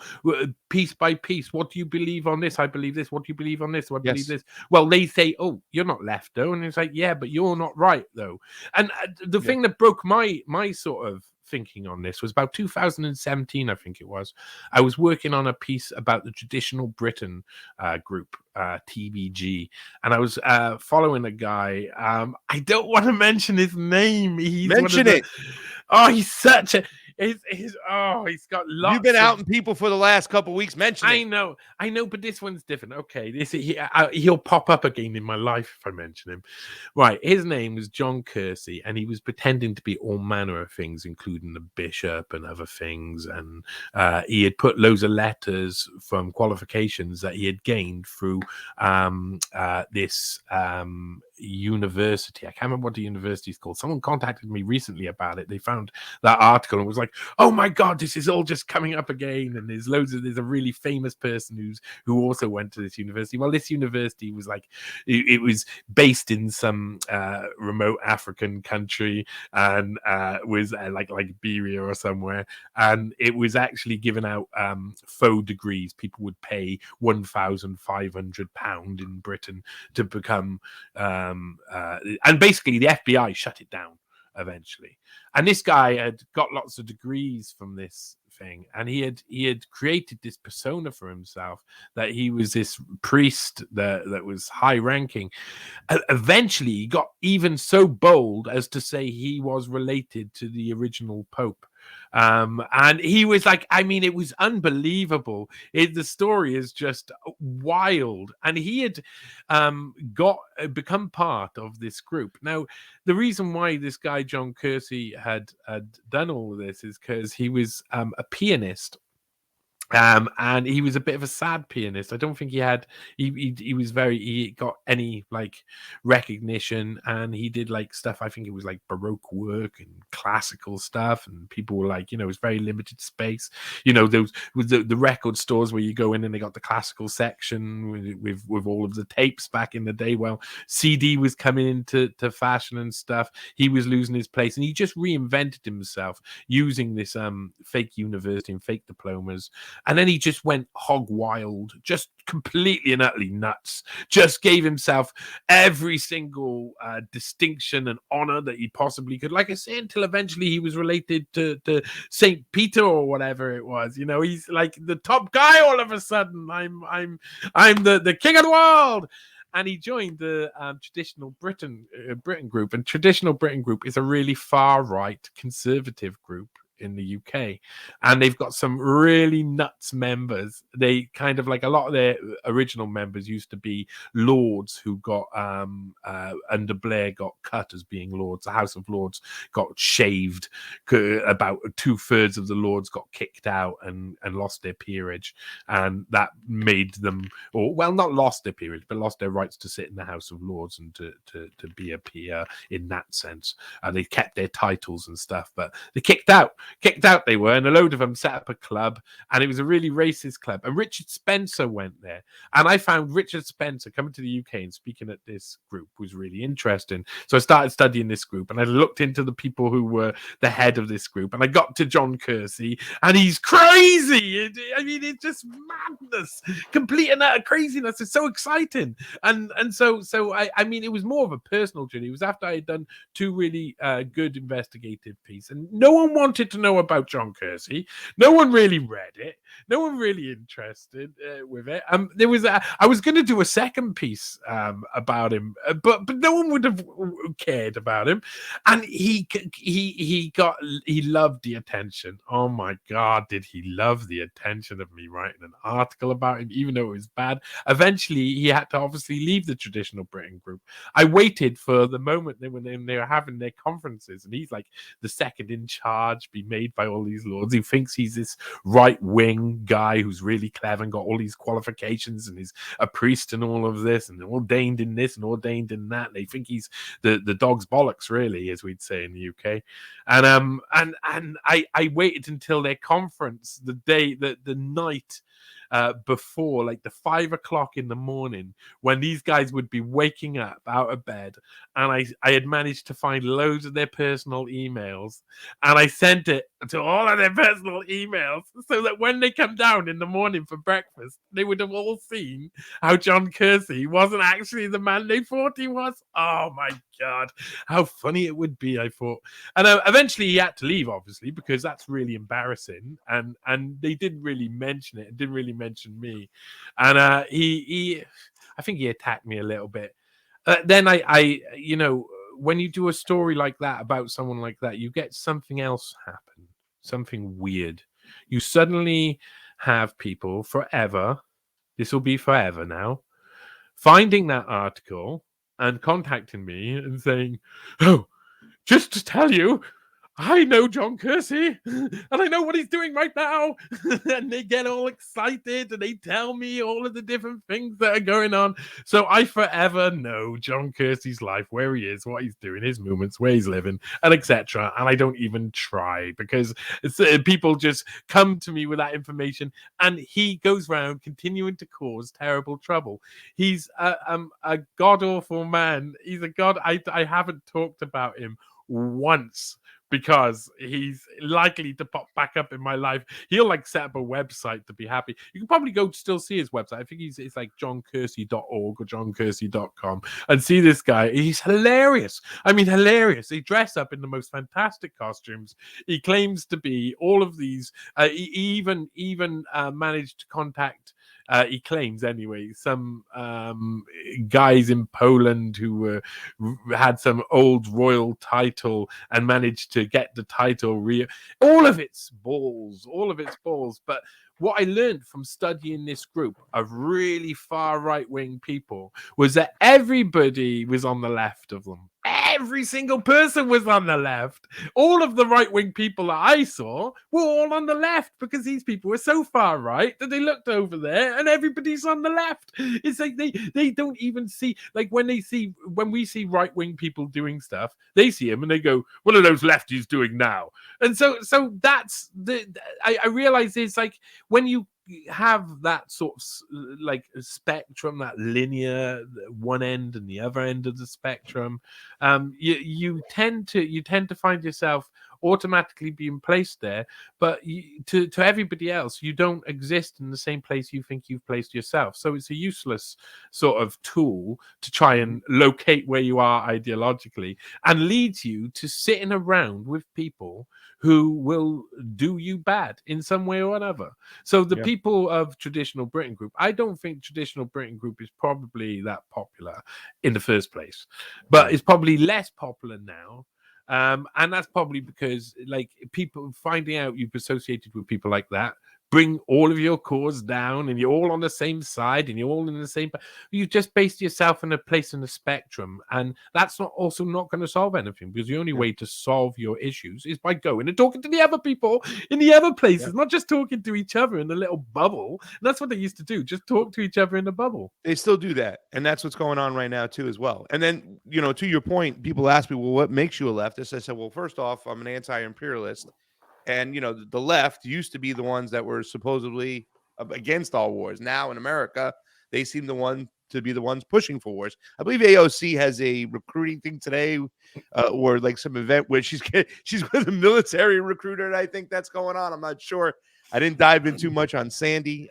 piece by piece. What do you believe on this? I believe this. What do you believe on this? What do you believe this? Well, they say, "Oh, you're not left though," and it's like, "Yeah, but you're not right though." And the thing that broke my sort of thinking on this was about 2017, I think it was. I was working on a piece about the Traditional Britain group, TBG, and I was following a guy. I don't want to mention his name. He's Mention it. Oh, he's such a. He's got lots. You've been outing people for the last couple of weeks. Mention I it. know, but this one's different. Okay, he'll pop up again in my life if I mention him. Right, his name was John Kersey, and he was pretending to be all manner of things, including the bishop and other things. And he had put loads of letters from qualifications that he had gained through this university. I can't remember what the university is called. Someone contacted me recently about it. They found that article and was like, "Oh my god, this is all just coming up again." And there's a really famous person who also went to this university. Well, this university was like, it was based in some remote African country, and was like Liberia or somewhere, and it was actually giving out faux degrees. People would pay £1,500 in Britain to become and basically the FBI shut it down eventually. And this guy had got lots of degrees from this thing, and he had created this persona for himself that he was this priest that was high ranking. Eventually he got even so bold as to say he was related to the original Pope. And he was like, I mean, it was unbelievable. The story is just wild. And he had become part of this group. Now, the reason why this guy, John Kersey, had done all of this is because he was a pianist. And he was a bit of a sad pianist. I don't think he got any like recognition, and he did like stuff. I think it was like Baroque work and classical stuff, and people were like, it was very limited space. Those with the record stores where you go in and they got the classical section with all of the tapes back in the day. Well, CD was coming into fashion and stuff. He was losing his place, and he just reinvented himself using this fake university and fake diplomas. And then he just went hog wild, just completely and utterly nuts. Just gave himself every single distinction and honor that he possibly could. Like I say, until eventually he was related to Saint Peter or whatever it was. He's like the top guy all of a sudden. I'm the king of the world. And he joined the Traditional Britain group. And Traditional Britain group is a really far right conservative group in the UK, and they've got some really nuts members. They kind of like a lot of their original members used to be lords who got under Blair got cut as being lords. The House of Lords got shaved. About 2/3 of the lords got kicked out and lost their peerage, and that made them, not lost their peerage, but lost their rights to sit in the House of Lords and to be a peer in that sense. They kept their titles and stuff, but they kicked out they were, and a load of them set up a club, and it was a really racist club. And Richard Spencer went there, and I found Richard Spencer coming to the UK and speaking at this group was really interesting. So I started studying this group, and I looked into the people who were the head of this group, and I got to John Kersey, and he's crazy. I mean, it's just madness, complete and utter craziness. It's so exciting, and so I mean, it was more of a personal journey. It was after I had done two really good investigative pieces, and no one wanted to know about John Kersey. No one really read it. No one really interested with it. There was I was going to do a second piece about him, but no one would have cared about him. And he loved the attention. Oh my God, did he love the attention of me writing an article about him, even though it was bad. Eventually, he had to obviously leave the Traditional Britain group. I waited for the moment when they were having their conferences, and he's like the second in charge, be made by all these lords. He thinks he's this right-wing guy who's really clever and got all these qualifications, and he's a priest and all of this, and ordained in this and ordained in that. They think he's the dog's bollocks, really, as we'd say in the UK. And I waited until their conference, the night before like the 5 o'clock in the morning, when these guys would be waking up out of bed, and I had managed to find loads of their personal emails, and I sent it to all of their personal emails so that when they come down in the morning for breakfast, they would have all seen how John Kersey wasn't actually the man they thought he was. Oh my God, how funny it would be, I thought. And eventually he had to leave, obviously, because that's really embarrassing. And they didn't really mention it. It didn't really mention me. And I think he attacked me a little bit. Then I, you know, when you do a story like that about someone like that, you get something else happen, something weird. You suddenly have people forever, this will be forever now, finding that article and contacting me and saying, oh, just to tell you, I know John Kersey, and I know what he's doing right now. And they get all excited, and they tell me all of the different things that are going on. So I forever know John Kersey's life, where he is, what he's doing, his movements, where he's living, and etc. And I don't even try, because people just come to me with that information, and he goes around continuing to cause terrible trouble. He's a god-awful man. He's a god. I haven't talked about him once, because he's likely to pop back up in my life. He'll like set up a website to be happy. You can probably go still see his website. I think it's like johnkersey.org or johnkersey.com, and see this guy. He's hilarious. I mean, hilarious. He dressed up in the most fantastic costumes. He claims to be all of these. He even managed to contact, he claims anyway, some guys in Poland who had some old royal title and managed to get the title. All of it's balls. But what I learned from studying this group of really far right-wing people was that everybody was on the left of them. Every single person was on the left. All of the right-wing people that I saw were all on the left, because these people were so far right that they looked over there and everybody's on the left. It's like they don't even see, like when we see right-wing people doing stuff, they see him and they go, what are those lefties doing now? And so that's I realize it's like when you have that sort of like spectrum, that linear, one end and the other end of the spectrum, you tend to find yourself automatically being placed there, but to everybody else, you don't exist in the same place you think you've placed yourself. So it's a useless sort of tool to try and locate where you are ideologically, and leads you to sitting around with people who will do you bad in some way or another. So the people of Traditional Britain Group, I don't think Traditional Britain Group is probably that popular in the first place, but it's probably less popular now. And that's probably because, like, people finding out you've associated with people like that bring all of your cause down, and you're all on the same side, and you're all in the same. You just based yourself in a place in the spectrum, and that's not going to solve anything, because the only way to solve your issues is by going and talking to the other people in the other places, not just talking to each other in a little bubble. And that's what they used to do, just talk to each other in a bubble. They still do that, and that's what's going on right now too, as well. And then, you know, to your point, people ask me, well, what makes you a leftist? I said, well, first off, I'm an anti-imperialist. And, you know, the left used to be the ones that were supposedly against all wars. Now in America, they seem to be the ones pushing for wars. I believe AOC has a recruiting thing today, or like some event where she's with a military recruiter. And I think that's going on. I'm not sure. I didn't dive in too much on Sandy.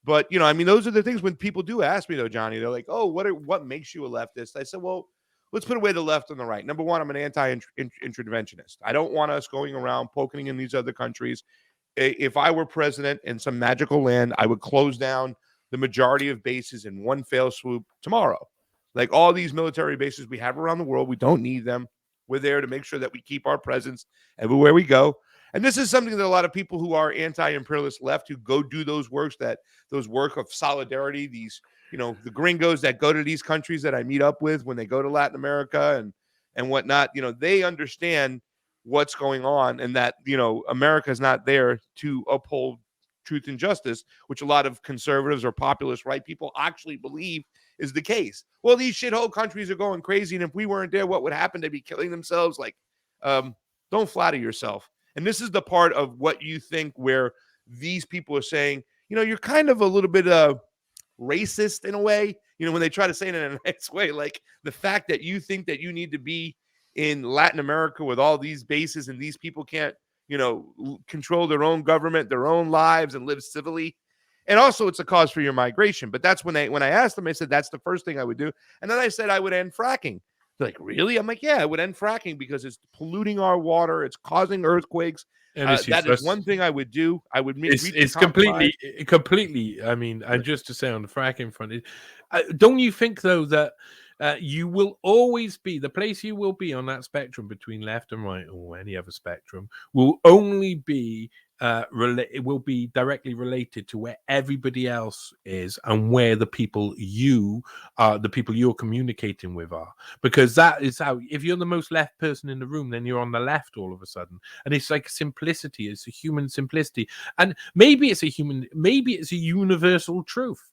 But, you know, I mean, those are the things when people do ask me, though, Johnny, they're like, oh, what makes you a leftist? I said, well, let's put away the left and the right. Number one, I'm an anti-interventionist. I don't want us going around poking in these other countries. If I were president in some magical land, I would close down the majority of bases in one fell swoop tomorrow. Like all these military bases we have around the world, we don't need them. We're there to make sure that we keep our presence everywhere we go. And this is something that a lot of people who are anti-imperialist left, who go do those work of solidarity, these, you know, the gringos that go to these countries that I meet up with when they go to Latin America and whatnot, you know, they understand what's going on, and that, you know, America is not there to uphold truth and justice, which a lot of conservatives or populist right people actually believe is the case. Well, these shithole countries are going crazy, and if we weren't there, what would happen? They'd be killing themselves. Like, don't flatter yourself. And this is the part of what you think where these people are saying, you're kind of a little bit racist in a way, when they try to say it in a nice way, like the fact that you think that you need to be in Latin America with all these bases and these people can't, control their own government, their own lives, and live civilly. And also it's a cause for your migration. But that's when I asked them, I said, that's the first thing I would do. And then I said, I would end fracking. They're like, really? I'm like, yeah, I would end fracking because it's polluting our water. It's causing earthquakes. And That is one thing I would do. I would it's completely. I mean, and just to say on the fracking front, don't you think though that you will always be the place you will be on that spectrum between left and right, or any other spectrum, will only be it will be directly related to where everybody else is and where the people you're communicating with are, because that is how, if you're the most left person in the room, then you're on the left all of a sudden. And it's like simplicity, it's a human simplicity, and maybe it's a universal truth.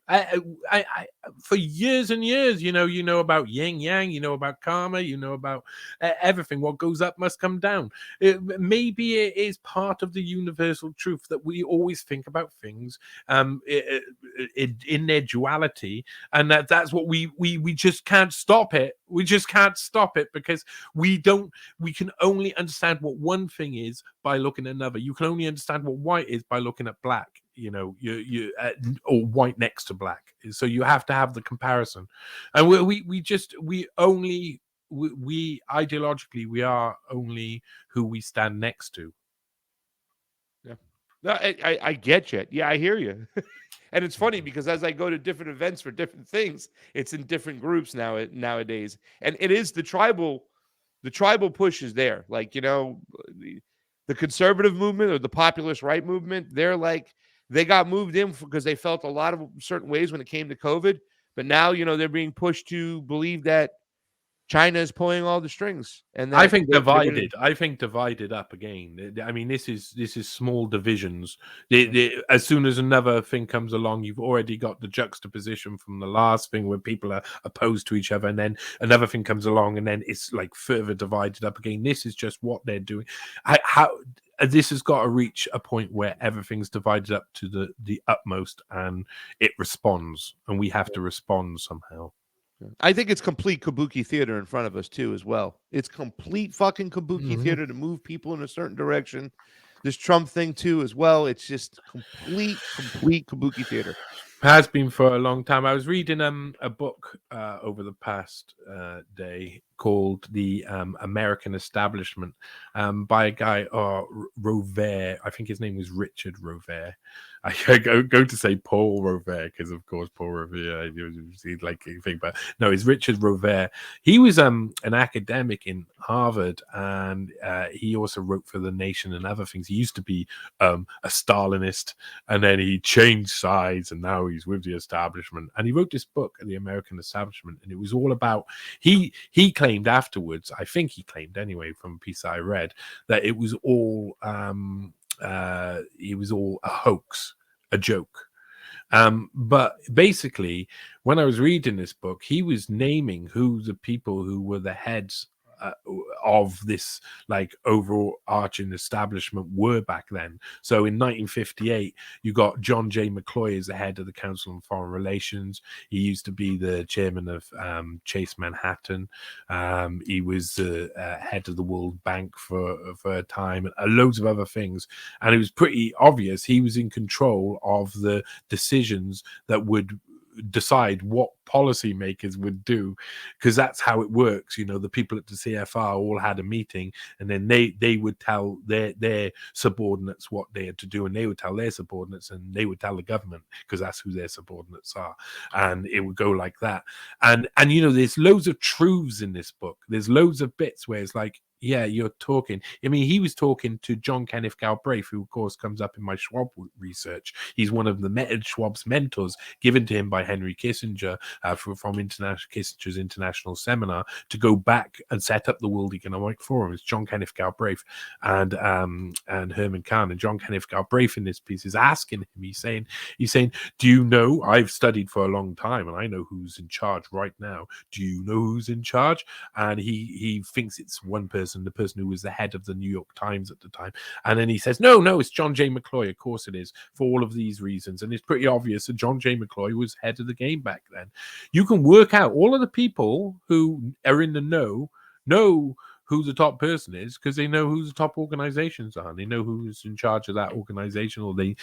For years and years, you know about yin yang, you know about karma, you know about everything. What goes up must come down. Maybe it is part of the universal truth that we always think about things in their duality, and that's what we just can't stop it. We just can't stop it because we can only understand what one thing is by looking at another. You can only understand what white is by looking at black, or white next to black. So you have to have the comparison, and we ideologically we are only who we stand next to. Yeah, no, I get you. Yeah, I hear you. And it's funny because as I go to different events for different things, it's in different groups nowadays, and it is the tribal push is there. Like, the conservative movement or the populist right movement, they got moved in because they felt a lot of certain ways when it came to COVID. But now, they're being pushed to believe that China is pulling all the strings. And I think divided. I think divided up again. I mean, this is small divisions. As soon as another thing comes along, you've already got the juxtaposition from the last thing where people are opposed to each other, and then another thing comes along, and then it's like further divided up again. This is just what they're doing. This has got to reach a point where everything's divided up to the utmost, and it responds, and we have to respond somehow. I think it's complete kabuki theater in front of us too, as well. It's complete fucking kabuki theater to move people in a certain direction. This Trump thing too, as well. It's just complete kabuki theater. Has been for a long time. I was reading a book over the past day called The American Establishment by a guy, Rovere. I think his name was Richard Rovere. I go to say Paul Rovere because, of course, Paul Revere, like you think, but no, it's Richard Rovere. He was an academic in Harvard, and he also wrote for The Nation and other things. He used to be a Stalinist, and then he changed sides, and now he's with the establishment. And he wrote this book, The American Establishment, and it was all about, he claimed afterwards, I think he claimed anyway from a piece I read, that it was all a hoax, a joke. But basically, when I was reading this book, he was naming who the people who were the heads of this like overarching establishment were back then. So in 1958, you got John J. McCloy as the head of the Council on Foreign Relations. He used to be the chairman of Chase Manhattan. He was the head of the World Bank for a time, and loads of other things. And it was pretty obvious he was in control of the decisions that would decide what policymakers would do, because that's how it works. The people at the CFR all had a meeting, and then they would tell their subordinates what they had to do, and they would tell their subordinates, and they would tell the government, because that's who their subordinates are, and it would go like that. And there's loads of truths in this book. There's loads of bits where it's like, yeah, you're talking. I mean, he was talking to John Kenneth Galbraith, who, of course, comes up in my Schwab research. He's one of the Schwab's mentors given to him by Henry Kissinger from Kissinger's International Seminar to go back and set up the World Economic Forum. It's John Kenneth Galbraith and Herman Kahn. And John Kenneth Galbraith in this piece is asking him, he's saying, do you know, I've studied for a long time and I know who's in charge right now. Do you know who's in charge? And he thinks it's one person person, the person who was the head of the New York Times at the time. And then he says, no, it's John J. McCloy. Of course it is, for all of these reasons. And it's pretty obvious that John J. McCloy was head of the game back then. You can work out all of the people who are in the know who the top person is because they know who the top organizations are. They know who's in charge of that organization, or they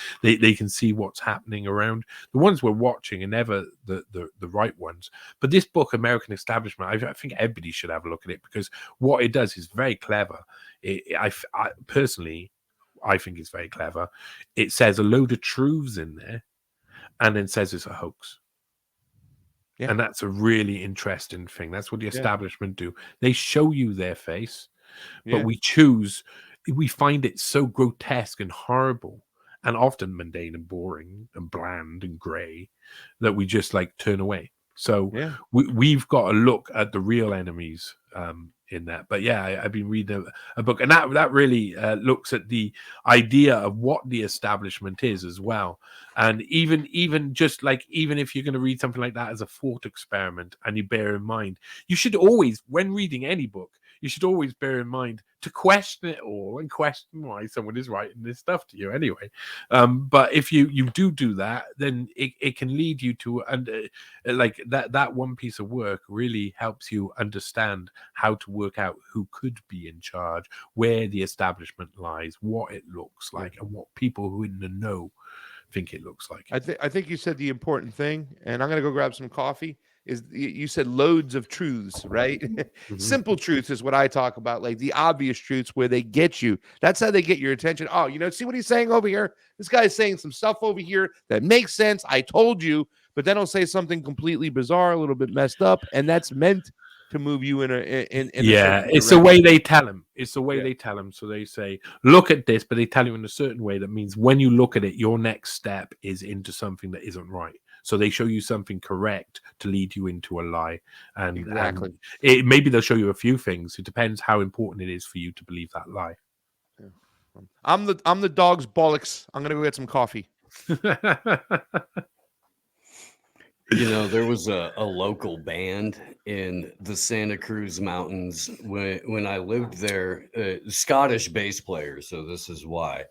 can see what's happening around. The ones we're watching are never the right ones. But this book, American Establishment, I think everybody should have a look at it, because what it does is very clever. I personally think it's very clever. It says a load of truths in there and then says it's a hoax. Yeah. And that's a really interesting thing. That's what the establishment do. They show you their face, but we find it so grotesque and horrible and often mundane and boring and bland and gray that we just like turn away. So we've got to look at the real enemies in that. But I've been reading a book, and that really looks at the idea of what the establishment is as well. And even if you're going to read something like that as a thought experiment, and you bear in mind, you should always, when reading any book, you should always bear in mind to question it all and question why someone is writing this stuff to you anyway. But if you do that, then it can lead you to like that one piece of work really helps you understand how to work out who could be in charge, where the establishment lies, what it looks like, and what people who are in the know think it looks like. I think you said the important thing, and I'm going to go grab some coffee. Is you said loads of truths, right? Mm-hmm. Simple truths is what I talk about, like the obvious truths where they get you. That's how they get your attention. Oh, see what he's saying over here? This guy's saying some stuff over here that makes sense. I told you, but then he'll say something completely bizarre, a little bit messed up, and that's meant to move you in a it's the way they tell him. It's the way they tell him. So they say, look at this, but they tell you in a certain way that means when you look at it, your next step is into something that isn't right. So they show you something correct to lead you into a lie. And exactly. Maybe they'll show you a few things. It depends how important it is for you to believe that lie. Yeah. I'm the dog's bollocks. I'm gonna go get some coffee. There was a local band in the Santa Cruz Mountains when I lived there, Scottish bass player. So this is why,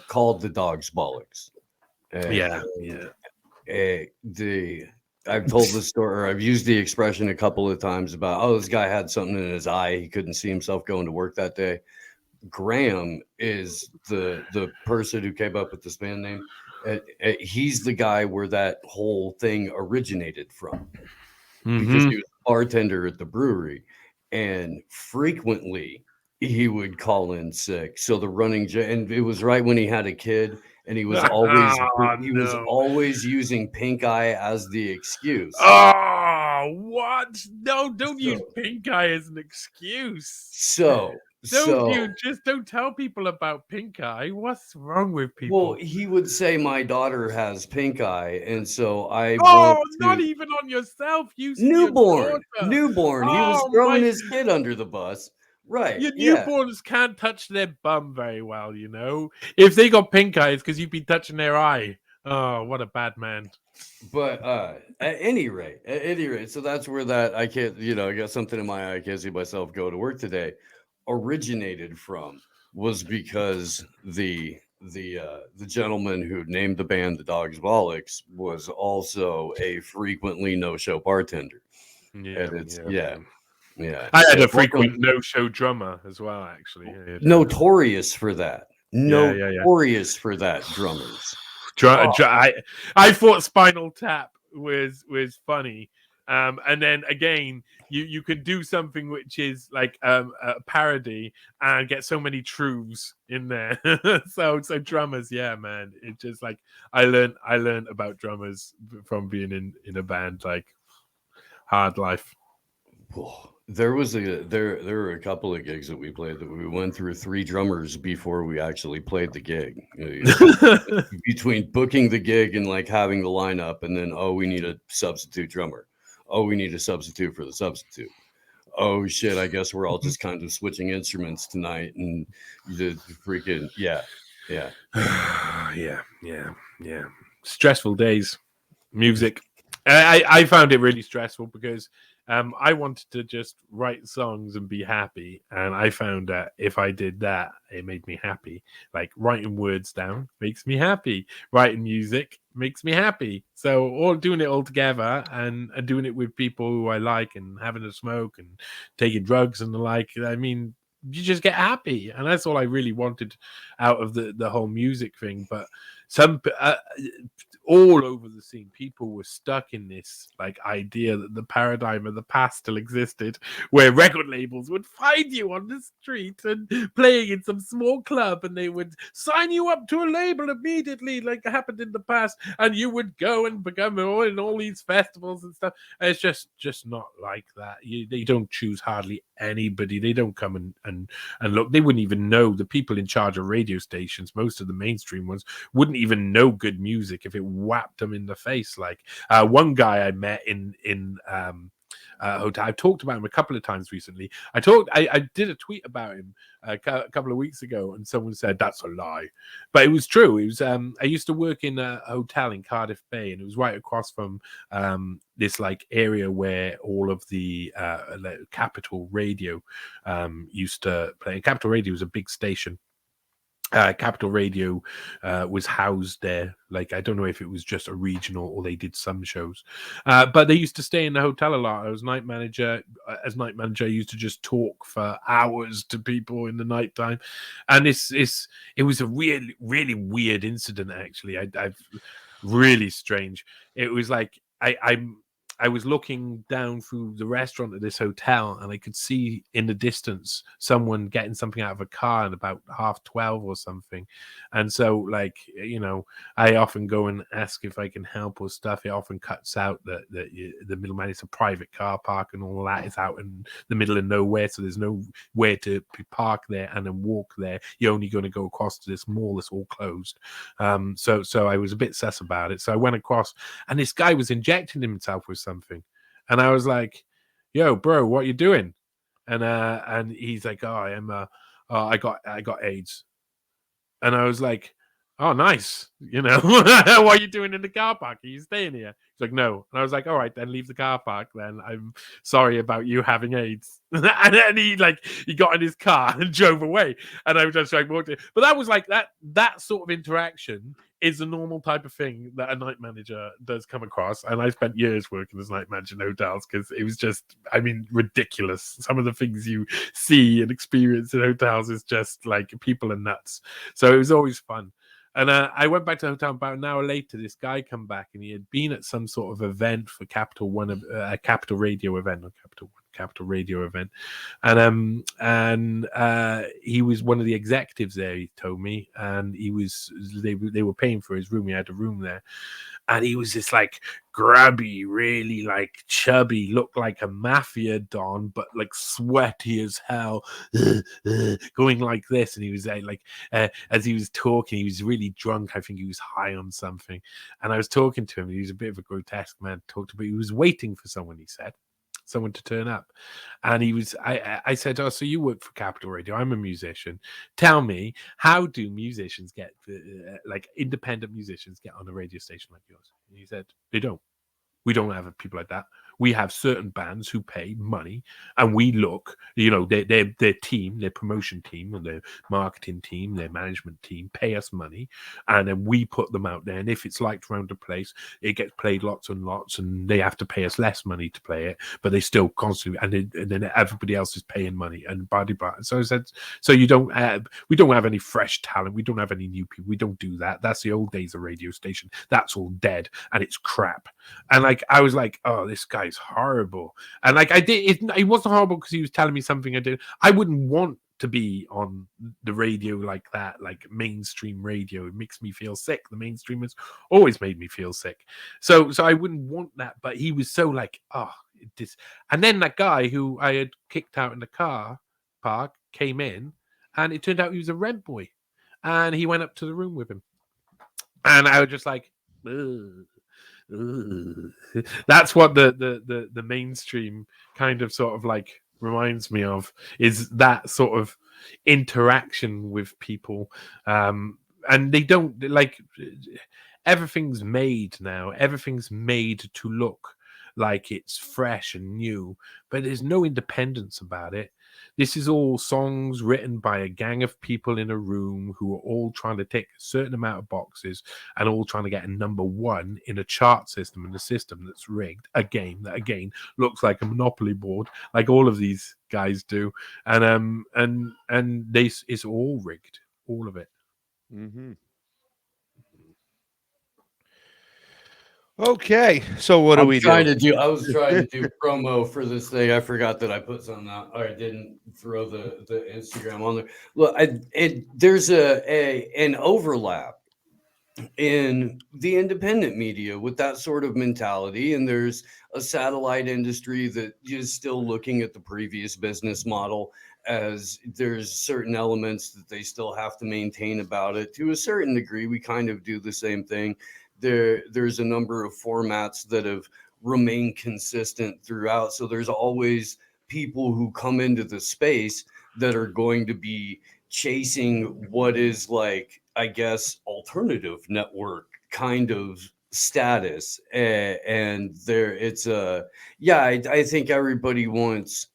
called the Dogs Bollocks. I've told the story, or I've used the expression a couple of times about, this guy had something in his eye. He couldn't see himself going to work that day. Graham is the person who came up with this band name. He's the guy where that whole thing originated from, because he was a bartender at the brewery, and frequently he would call in sick. So the running and it was right when he had a kid, and he was always using pink eye as the excuse. Oh, what? No, don't use pink eye as an excuse. Don't tell people about pink eye. What's wrong with people? Well, he would say my daughter has pink eye, and so not even on yourself. Newborn. He was throwing his kid under the bus. Right. Your newborns can't touch their bum very well, If they got pink eye, it's because you've been touching their eye. Oh, what a bad man. But at any rate, so that's where that I can't, I got something in my eye, I can't see myself go to work today, originated from, was because the gentleman who named the band the Dogs Bollocks was also a frequently no-show bartender. Yeah. I had a frequent no-show drummer as well, actually. Notorious for that. Notorious for that, drummers. I thought Spinal Tap was funny. And then again, you could do something which is like a parody and get so many truths in there. so drummers, man. It's just like I learned about drummers from being in a band, like hard life. There were a couple of gigs that we played that we went through 3 drummers before we actually played the gig. Between booking the gig and like having the lineup, and then we need a substitute drummer. We need a substitute for the substitute. Oh shit! I guess we're all just kind of switching instruments tonight, and the freaking yeah. Stressful days. Music. I found it really stressful because I wanted to just write songs and be happy, and I found that if I did that, it made me happy. Like writing words down makes me happy. Writing music makes me happy. So all doing it all together and doing it with people who I like and having a smoke and taking drugs and the like. I mean, you just get happy, and that's all I really wanted out of the whole music thing. But some all over the scene, people were stuck in this like idea that the paradigm of the past still existed, where record labels would find you on the street and playing in some small club, and they would sign you up to a label immediately, like happened in the past, and you would go and become in all these festivals and stuff. And it's just not like that. They don't choose hardly anybody. They don't come and look. They wouldn't even know. The people in charge of radio stations, most of the mainstream ones, wouldn't even know good music if it whapped them in the face. Like one guy I met in hotel. I've talked about him a couple of times recently. I did a tweet about him a couple of weeks ago, and someone said that's a lie, but it was true. It was I used to work in a hotel in Cardiff Bay, and it was right across from this like area where all of the Capital Radio used to play. And Capital Radio was a big station. Capital Radio was housed there. Like, I don't know if it was just a regional or they did some shows, but they used to stay in the hotel a lot. I was night manager. As night manager, I used to just talk for hours to people in the nighttime, and it was a really, really weird incident. Actually, I've really strange. It was like I was looking down through the restaurant at this hotel, and I could see in the distance someone getting something out of a car at about 12:30 or something. And so, like, you know, I often go and ask if I can help or stuff. It often cuts out the middleman. It's a private car park, and all that is out in the middle of nowhere, so there's nowhere to park there and then walk there. You're only going to go across to this mall that's all closed. So I was a bit sus about it. So I went across, and this guy was injecting himself with something, and I was like, "Yo, bro, what you doing?" And he's like, "Oh, I got AIDS," and I was like, "Oh, nice, you know." What are you doing in the car park? Are you staying here? He's like, "No," and I was like, "All right, then leave the car park. Then I'm sorry about you having AIDS." And then he got in his car and drove away, and I was just like, walked in. But that was like that sort of interaction is a normal type of thing that a night manager does come across. And I spent years working as night manager in hotels because it was just, I mean, ridiculous. Some of the things you see and experience in hotels is just like, people are nuts. So it was always fun. And I went back to the hotel about an hour later. This guy come back, and he had been at some sort of event for Capital One, a Capital Radio event, or Capital Radio event, and he was one of the executives there. He told me, and they were paying for his room. He had a room there, and he was this like grubby, really like chubby, looked like a mafia don, but like sweaty as hell, going like this. And he was as he was talking, he was really drunk. I think he was high on something. And I was talking to him. He was a bit of a grotesque man to talk to, but he was waiting for someone. He said, someone to turn up. And I said, "Oh, so you work for Capital Radio? I'm a musician. Tell me, how do musicians get like independent musicians get on a radio station like yours?" And he said, "They don't. We don't have people like that. We have certain bands who pay money, and we look, you know, their team, their promotion team, and their marketing team, their management team pay us money, and then we put them out there. And if it's liked around the place, it gets played lots and lots, and they have to pay us less money to play it, but they still constantly, and then everybody else is paying money." And blah. So I said, "So we don't have any fresh talent. We don't have any new people. We don't do that. That's the old days of radio station. That's all dead, and it's crap." And like, I was like, "Oh, this guy's horrible." And like, it wasn't horrible because he was telling me something I did. I wouldn't want to be on the radio like that, like mainstream radio. It makes me feel sick. The mainstream has always made me feel sick. So I wouldn't want that. But he was so like, "Oh, this." And then that guy who I had kicked out in the car park came in, and it turned out he was a rent boy, and he went up to the room with him, and I was just like, ugh. That's what the mainstream kind of sort of like reminds me of, is that sort of interaction with people. And they don't like, everything's made now. Everything's made to look like it's fresh and new, but there's no independence about it. This is all songs written by a gang of people in a room who are all trying to tick a certain amount of boxes and all trying to get a number one in a chart system, in a system that's rigged, a game that again looks like a Monopoly board, like all of these guys do, and it's all rigged, all of it. Mm-hmm. Okay, so what do we do? I was trying to do promo for this thing. I forgot that I put something out, or I didn't throw the Instagram on there. Look, there's an overlap in the independent media with that sort of mentality, and there's a satellite industry that is still looking at the previous business model, as there's certain elements that they still have to maintain about it. To a certain degree, we kind of do the same thing. There's a number of formats that have remained consistent throughout, so there's always people who come into the space that are going to be chasing what is, like, I guess, alternative network kind of status. And there it's I think everybody wants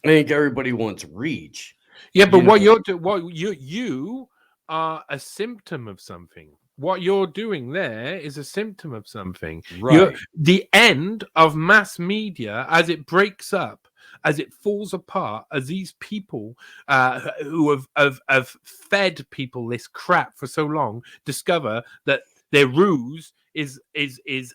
reach. Yeah, but You you are a symptom of something. What you're doing there is a symptom of something. Right. The end of mass media, as it breaks up, as it falls apart, as these people who have fed people this crap for so long discover that their ruse is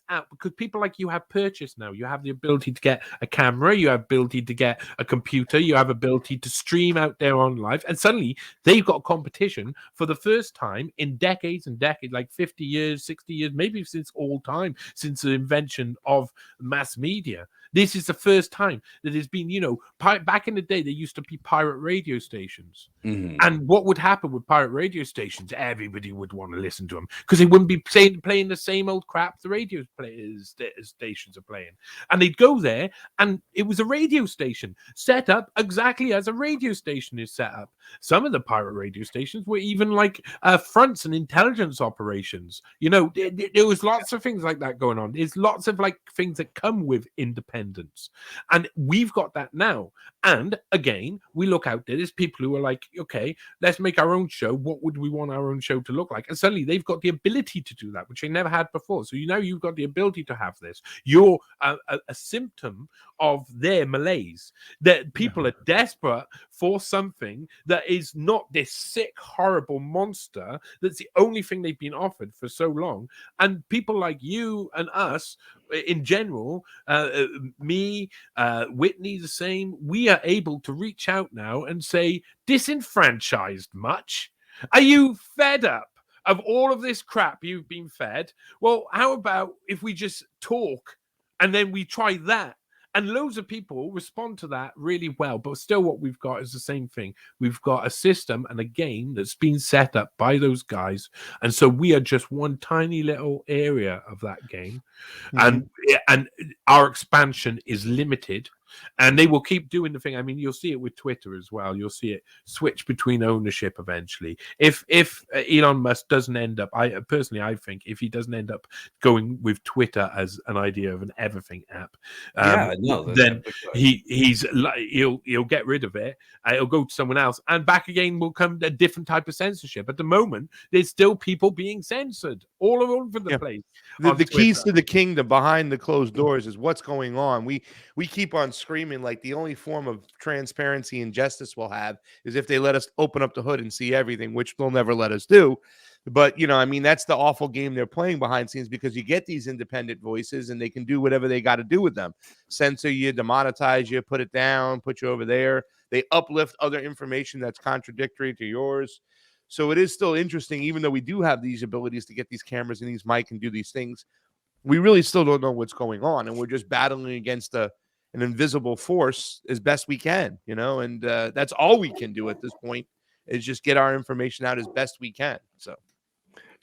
out, because people like you have purchased now. You have the ability to get a camera, you have ability to get a computer, you have ability to stream out there on live, and suddenly they've got competition for the first time in decades and decades, like 50 years, 60 years, maybe since all time, since the invention of mass media. This is the first time that there's been, back in the day, there used to be pirate radio stations. Mm-hmm. And what would happen with pirate radio stations? Everybody would want to listen to them because they wouldn't be playing the same old crap the radio stations are playing. And they'd go there, and it was a radio station set up exactly as a radio station is set up. Some of the pirate radio stations were even like fronts and intelligence operations. There was lots of things like that going on. There's lots of like things that come with independence. And we've got that now. And again, we look out there, there's people who are like, okay, let's make our own show. What would we want our own show to look like? And suddenly they've got the ability to do that, which they never had before. So you've got the ability to have this. You're a symptom of their malaise, that people are desperate for something that is not this sick, horrible monster that's the only thing they've been offered for so long. And people like you and us in general, me, Whitney, the same, we are able to reach out now and say, disenfranchised much? Are you fed up of all of this crap you've been fed? Well, how about if we just talk and then we try that? And loads of people respond to that really well. But still what we've got is the same thing. We've got a system and a game that's been set up by those guys. And so we are just one tiny little area of that game. Mm-hmm. And our expansion is limited. And they will keep doing the thing. I mean, you'll see it with Twitter as well. You'll see it switch between ownership eventually. If Elon Musk doesn't end up, I think if he doesn't end up going with Twitter as an idea of an everything app, then he'll get rid of it. It'll go to someone else, and back again will come a different type of censorship. At the moment, there's still people being censored all over the place. The keys to the kingdom behind the closed doors is what's going on. We keep on screaming like the only form of transparency and justice we'll have is if they let us open up the hood and see everything, which they'll never let us do. But, that's the awful game they're playing behind scenes, because you get these independent voices and they can do whatever they got to do with them. Censor you, demonetize you, put it down, put you over there. They uplift other information that's contradictory to yours. So it is still interesting, even though we do have these abilities to get these cameras and these mics and do these things, we really still don't know what's going on. And we're just battling against an invisible force as best we can, and that's all we can do at this point, is just get our information out as best we can. So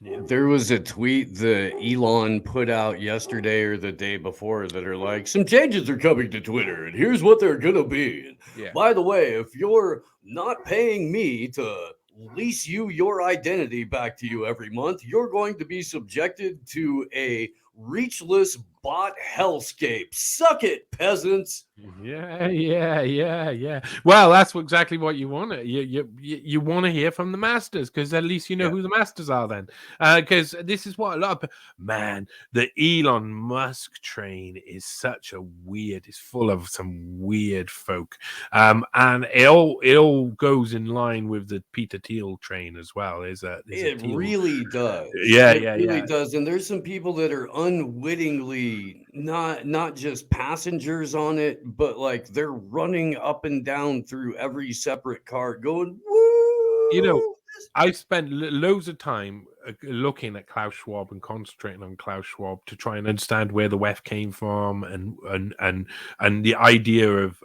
there was a tweet that Elon put out yesterday or the day before that are like, some changes are coming to Twitter and here's what they're gonna be. And by the way, if you're not paying me to lease you your identity back to you every month, you're going to be subjected to a reachless bot hellscape. Suck it, peasants. Yeah. Well, that's exactly what you want. You want to hear from the masters, because at least you know who the masters are then. Because this is what a lot of man, the Elon Musk train is such a weird. It's full of some weird folk, and it all goes in line with the Peter Thiel train as well. It really does. Yeah, It really does. And there's some people that are unwittingly not just passengers on it, but like they're running up and down through every separate car going, woo! You know, I spent loads of time looking at Klaus Schwab and concentrating on Klaus Schwab to try and understand where the WEF came from, and the idea of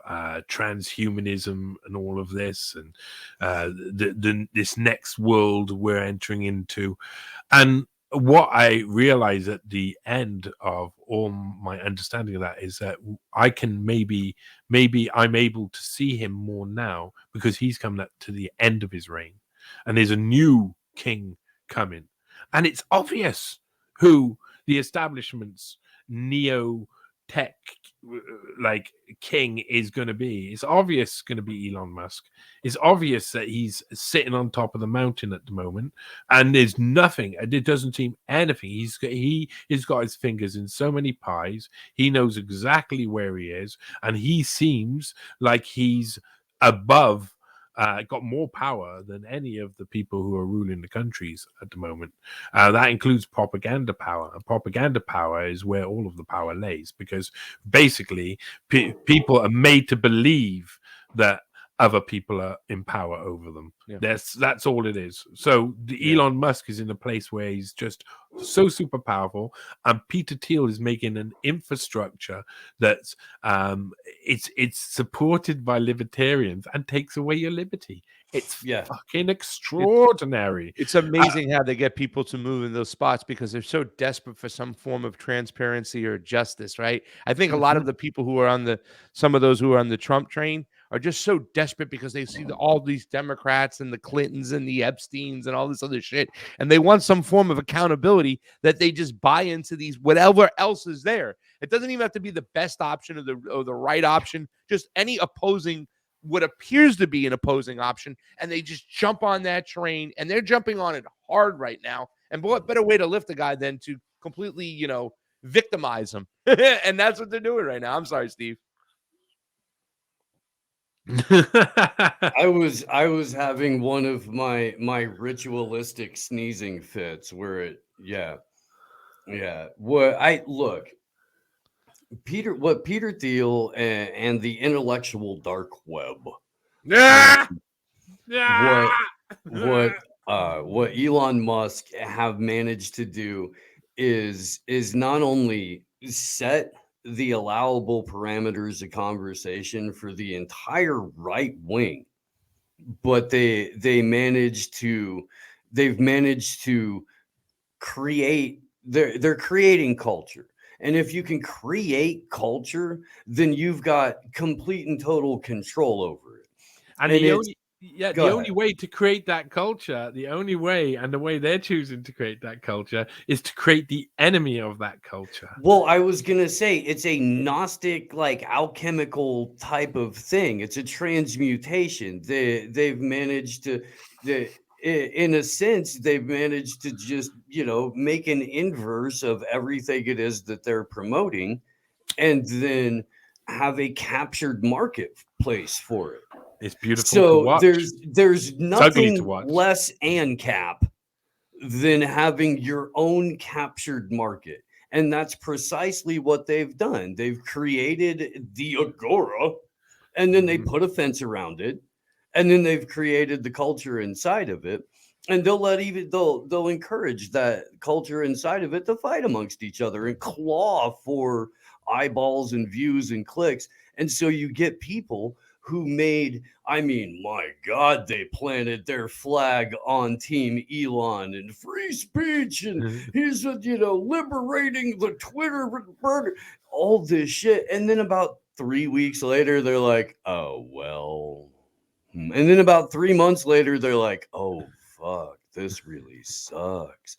transhumanism and all of this, and this next world we're entering into. And what I realize at the end of all my understanding of that is that I can maybe I'm able to see him more now, because he's come to the end of his reign and there's a new king coming, and it's obvious who the establishment's neo tech like king is going to be. It's obvious it's going to be Elon Musk. It's obvious that he's sitting on top of the mountain at the moment, and there's nothing. It doesn't seem anything. He's got his fingers in so many pies. He knows exactly where he is, and he seems like he's above. Got more power than any of the people who are ruling the countries at the moment. That includes propaganda power. And propaganda power is where all of the power lays, because basically people are made to believe that other people are in power over them. Yeah. That's all it is. So Elon Musk is in a place where he's just so super powerful, and Peter Thiel is making an infrastructure that's it's supported by libertarians and takes away your liberty. It's fucking extraordinary. It's amazing how they get people to move in those spots, because they're so desperate for some form of transparency or justice, right? I think a lot of the people who are some of those who are on the Trump train are just so desperate because they see all these Democrats and the Clintons and the Epsteins and all this other shit, and they want some form of accountability that they just buy into these whatever else is there. It doesn't even have to be the best option or the right option, just any opposing, what appears to be an opposing option, and they just jump on that train, and they're jumping on it hard right now. And what better way to lift a guy than to completely, victimize him? And that's what they're doing right now. I'm sorry, Steve. I was having one of my ritualistic sneezing fits where what Peter Thiel and the intellectual dark web, what Elon Musk have managed to do is not only set the allowable parameters of conversation for the entire right wing, but they've managed to create, they're creating culture. And if you can create culture, then you've got complete and total control over it. And the only way to create that culture, the only way, and the way they're choosing to create that culture, is to create the enemy of that culture. Well, I was gonna say it's a Gnostic, like alchemical type of thing. It's a transmutation. They've managed to, in a sense, they've managed to just make an inverse of everything it is that they're promoting, and then have a captured marketplace for it. It's beautiful. So there's nothing less ANCAP than having your own captured market. And that's precisely what they've done. They've created the agora, and then they put a fence around it, and then they've created the culture inside of it. And they'll encourage that culture inside of it to fight amongst each other and claw for eyeballs and views and clicks. And so you get people who my God, they planted their flag on Team Elon and free speech, and he's liberating the Twitter, all this shit. And then about 3 weeks later, they're like, oh, well. And then about 3 months later, they're like, oh, fuck, this really sucks.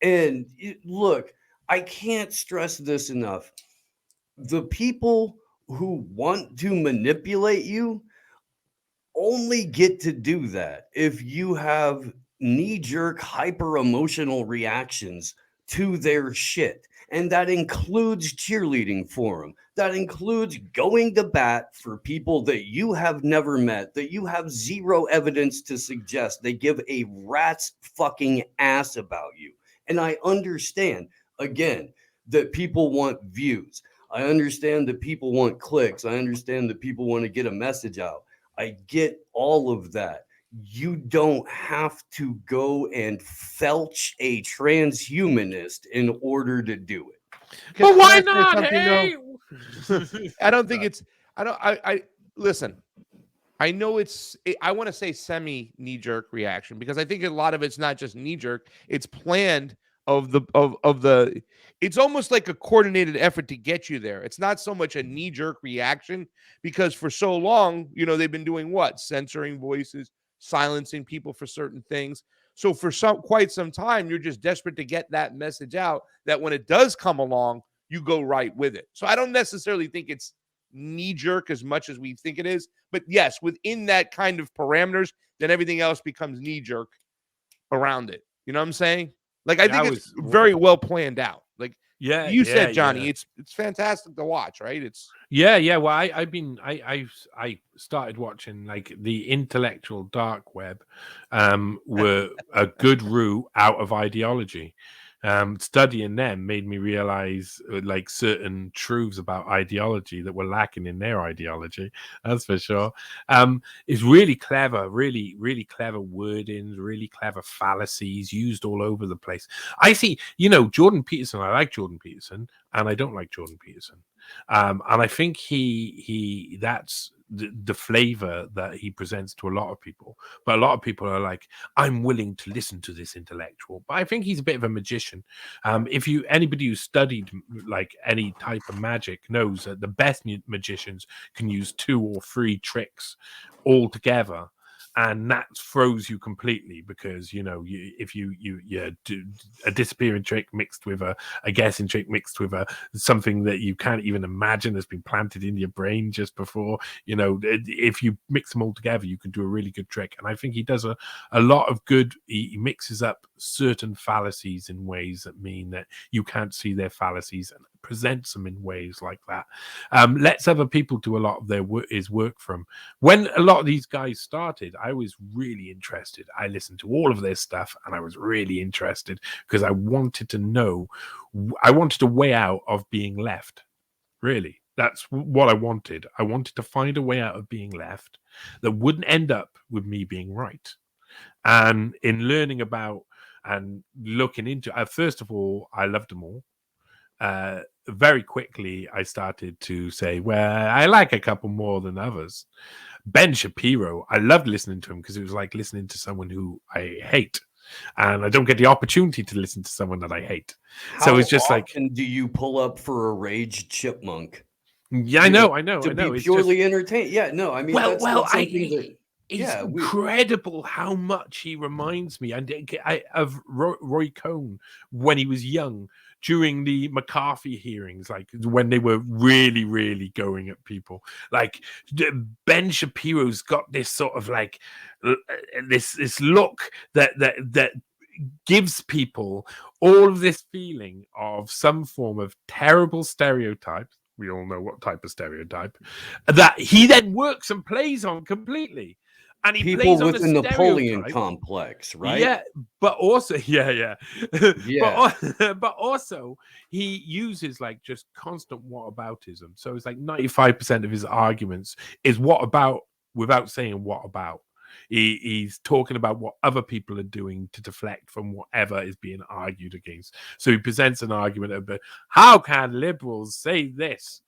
And look, I can't stress this enough. The people who want to manipulate you only get to do that if you have knee-jerk hyper emotional reactions to their shit. And that includes cheerleading for them. That includes going to bat for people that you have never met, that you have zero evidence to suggest they give a rat's fucking ass about you. And I understand, again, that people want views. I understand that people want clicks. I understand that people want to get a message out. I get all of that. You don't have to go and felch a transhumanist in order to do it. But why Can I say not? something, Hey, though? I don't think it's. I listen. I know I want to say semi knee jerk reaction because I think a lot of it's not just knee jerk. It's planned of the. It's almost like a coordinated effort to get you there. It's not so much a knee jerk reaction because for so long, they've been doing what? Censoring voices, silencing people for certain things. So for quite some time, you're just desperate to get that message out that when it does come along, you go right with it. So I don't necessarily think it's knee jerk as much as we think it is. But yes, within that kind of parameters, then everything else becomes knee jerk around it. You know what I'm saying? Like I think it's very well planned out. Like you said, Johnny, it's fantastic to watch, right? It's Well, I started watching like the intellectual dark web, were a good route out of ideology. Studying them made me realize like certain truths about ideology that were lacking in their ideology. That's for sure. It's really clever, really, really clever wordings, really clever fallacies used all over the place. I see, Jordan Peterson. I like Jordan Peterson, and I don't like Jordan Peterson. And I think he that's the flavor that he presents to a lot of people. But a lot of people are like, I'm willing to listen to this intellectual. But I think he's a bit of a magician. Anybody who studied like any type of magic knows that the best magicians can use 2 or 3 tricks all together. And that throws you completely because if you do a disappearing trick mixed with a guessing trick mixed with something that you can't even imagine has been planted in your brain just before, if you mix them all together, you can do a really good trick. And I think he does a lot of good. He mixes up certain fallacies in ways that mean that you can't see their fallacies and presents them in ways like that. Lets other people do a lot of his work from. When a lot of these guys started, I was really interested. I listened to all of their stuff and I was really interested because I wanted to know, I wanted a way out of being left. Really, that's what I wanted. I wanted to find a way out of being left that wouldn't end up with me being right. And in learning about and looking into, first of all, I loved them all. Very quickly, I started to say, well, I like a couple more than others. Ben Shapiro, I loved listening to him because it was like listening to someone who I hate. And I don't get the opportunity to listen to someone that I hate. So it's just like, do you pull up for a raged chipmunk? Yeah, I know. To be purely entertained. Yeah, no, I mean, that's something that... It's incredible how much he reminds me of Roy Cohn when he was young during the McCarthy hearings, like when they were really, really going at people. Like Ben Shapiro's got this sort of like this look that gives people all of this feeling of some form of terrible stereotype. We all know what type of stereotype that he then works and plays on completely. And he people plays with on the Napoleon complex, right? Yeah, but also, yeah. But also, he uses like just constant whataboutism. So it's like 95% of his arguments is what about without saying what about. He's talking about what other people are doing to deflect from whatever is being argued against. So he presents an argument about how can liberals say this?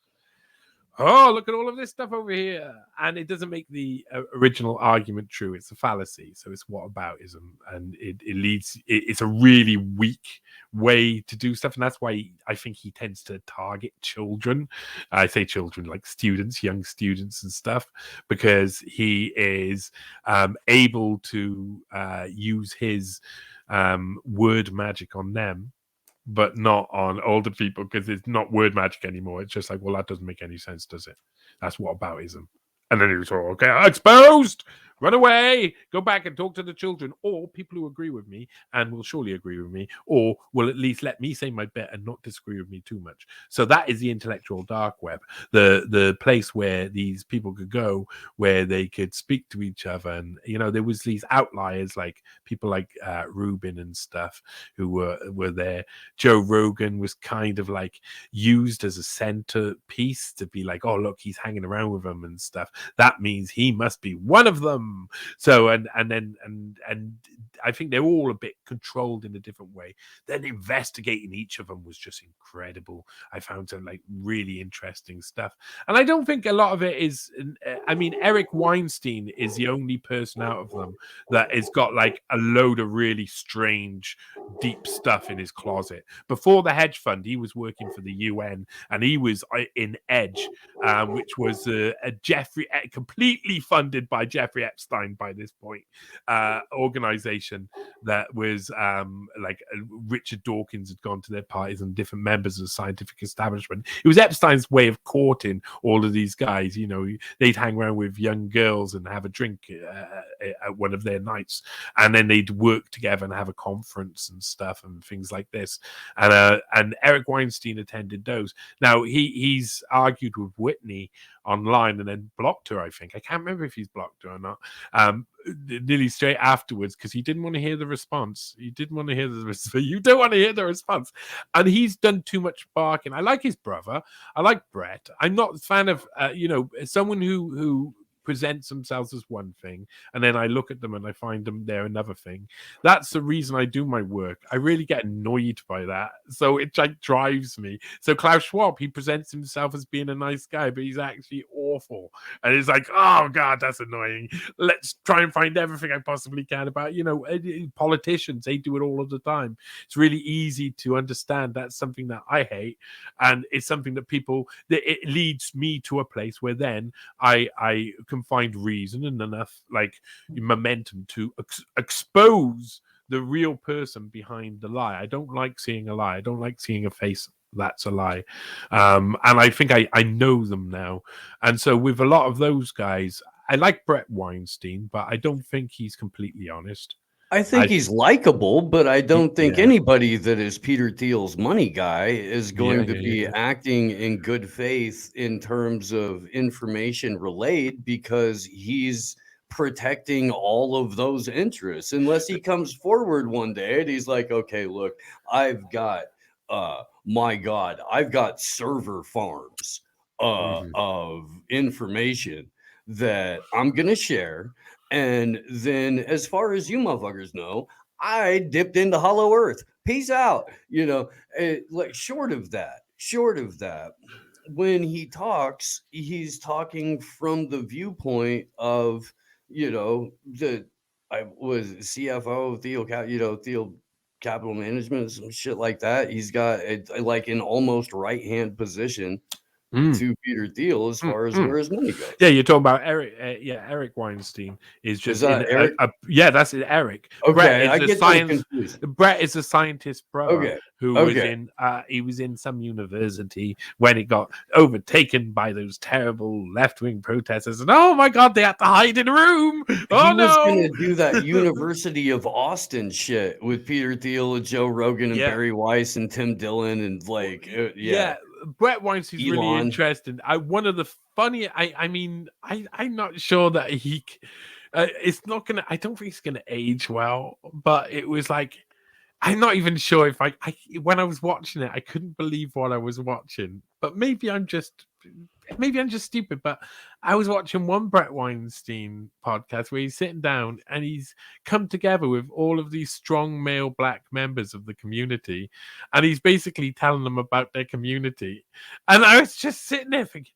Oh, look at all of this stuff over here. And it doesn't make the original argument true. It's a fallacy. So it's whataboutism. And it's a really weak way to do stuff. And that's why I think he tends to target children. I say children, like students, young students and stuff, because he is able to use his word magic on them but not on older people because it's not word magic anymore. It's just like, well, that doesn't make any sense, does it? That's whataboutism. And then he was all, okay, exposed, run away, go back and talk to the children, or people who agree with me and will surely agree with me, or will at least let me say my bit and not disagree with me too much. So that is the intellectual dark web, the place where these people could go, where they could speak to each other. And, you know, there was these outliers, like people like Rubin and stuff who were there. Joe Rogan was kind of like used as a centerpiece to be like, oh, look, he's hanging around with them and stuff. That means he must be one of them. So and I think they're all a bit controlled in a different way. Then investigating each of them was just incredible. I found some like really interesting stuff, and I don't think a lot of it is. I mean, Eric Weinstein is the only person out of them that has got like a load of really strange, deep stuff in his closet. Before the hedge fund, he was working for the UN, and he was in Edge, which was a completely funded by Jeffrey Epstein by this point, organization that was like Richard Dawkins had gone to their parties and different members of the scientific establishment. It was Epstein's way of courting all of these guys. You know, they'd hang around with young girls and have a drink at one of their nights, and then they'd work together and have a conference and stuff and things like this. And Eric Weinstein attended those. Now he's argued with Whitney online and then blocked her. I think I can't remember if he's blocked her or not. Nearly straight afterwards, because he didn't want to hear the response. He didn't want to hear the response. You don't want to hear the response. And he's done too much barking. I like his brother. I like Brett. I'm not a fan of someone who presents themselves as one thing, and then I look at them and I find them they're another thing. That's the reason I do my work. I really get annoyed by that, so it like drives me. So Klaus Schwab, he presents himself as being a nice guy, but he's actually awful, and it's like, oh god, that's annoying. Let's try and find everything I possibly can about politicians. They do it all of the time. It's really easy to understand. That's something that I hate, and it's something that it leads me to a place where then I can find reason and enough like momentum to expose the real person behind the lie. I don't like seeing a lie. I don't like seeing a face that's a lie. And I think I know them now. And so with a lot of those guys, I like Brett Weinstein, but I don't think he's completely honest. I think he's likable, but I don't think anybody that is Peter Thiel's money guy is going to be acting in good faith in terms of information relayed, because he's protecting all of those interests. Unless he comes forward one day and he's like, okay, look, I've got, I've got server farms of information that I'm going to share. And then as far as you motherfuckers know, I dipped into Hollow Earth. Peace out. Like short of that, when he talks, he's talking from the viewpoint of, I was CFO, Thiel Capital Management, some shit like that. He's got like an almost right-hand position to Peter Thiel as far as where his money goes. Yeah, you're talking about Eric. Eric Weinstein is just Eric? That's it, Eric. Okay, Brett is a scientist brother who was in. He was in some university when it got overtaken by those terrible left-wing protesters, and oh my god, they had to hide in a room. He was going to do that University of Austin shit with Peter Thiel and Joe Rogan and Barry Weiss and Tim Dillon and like Brett Weinstein's really interesting. One of the funny. I'm not sure that he. It's not gonna. I don't think it's gonna age well. But it was like, I'm not even sure if I when I was watching it, I couldn't believe what I was watching. But maybe I'm just stupid. But I was watching one Brett Weinstein podcast where he's sitting down and he's come together with all of these strong male black members of the community, and he's basically telling them about their community. And I was just sitting there thinking,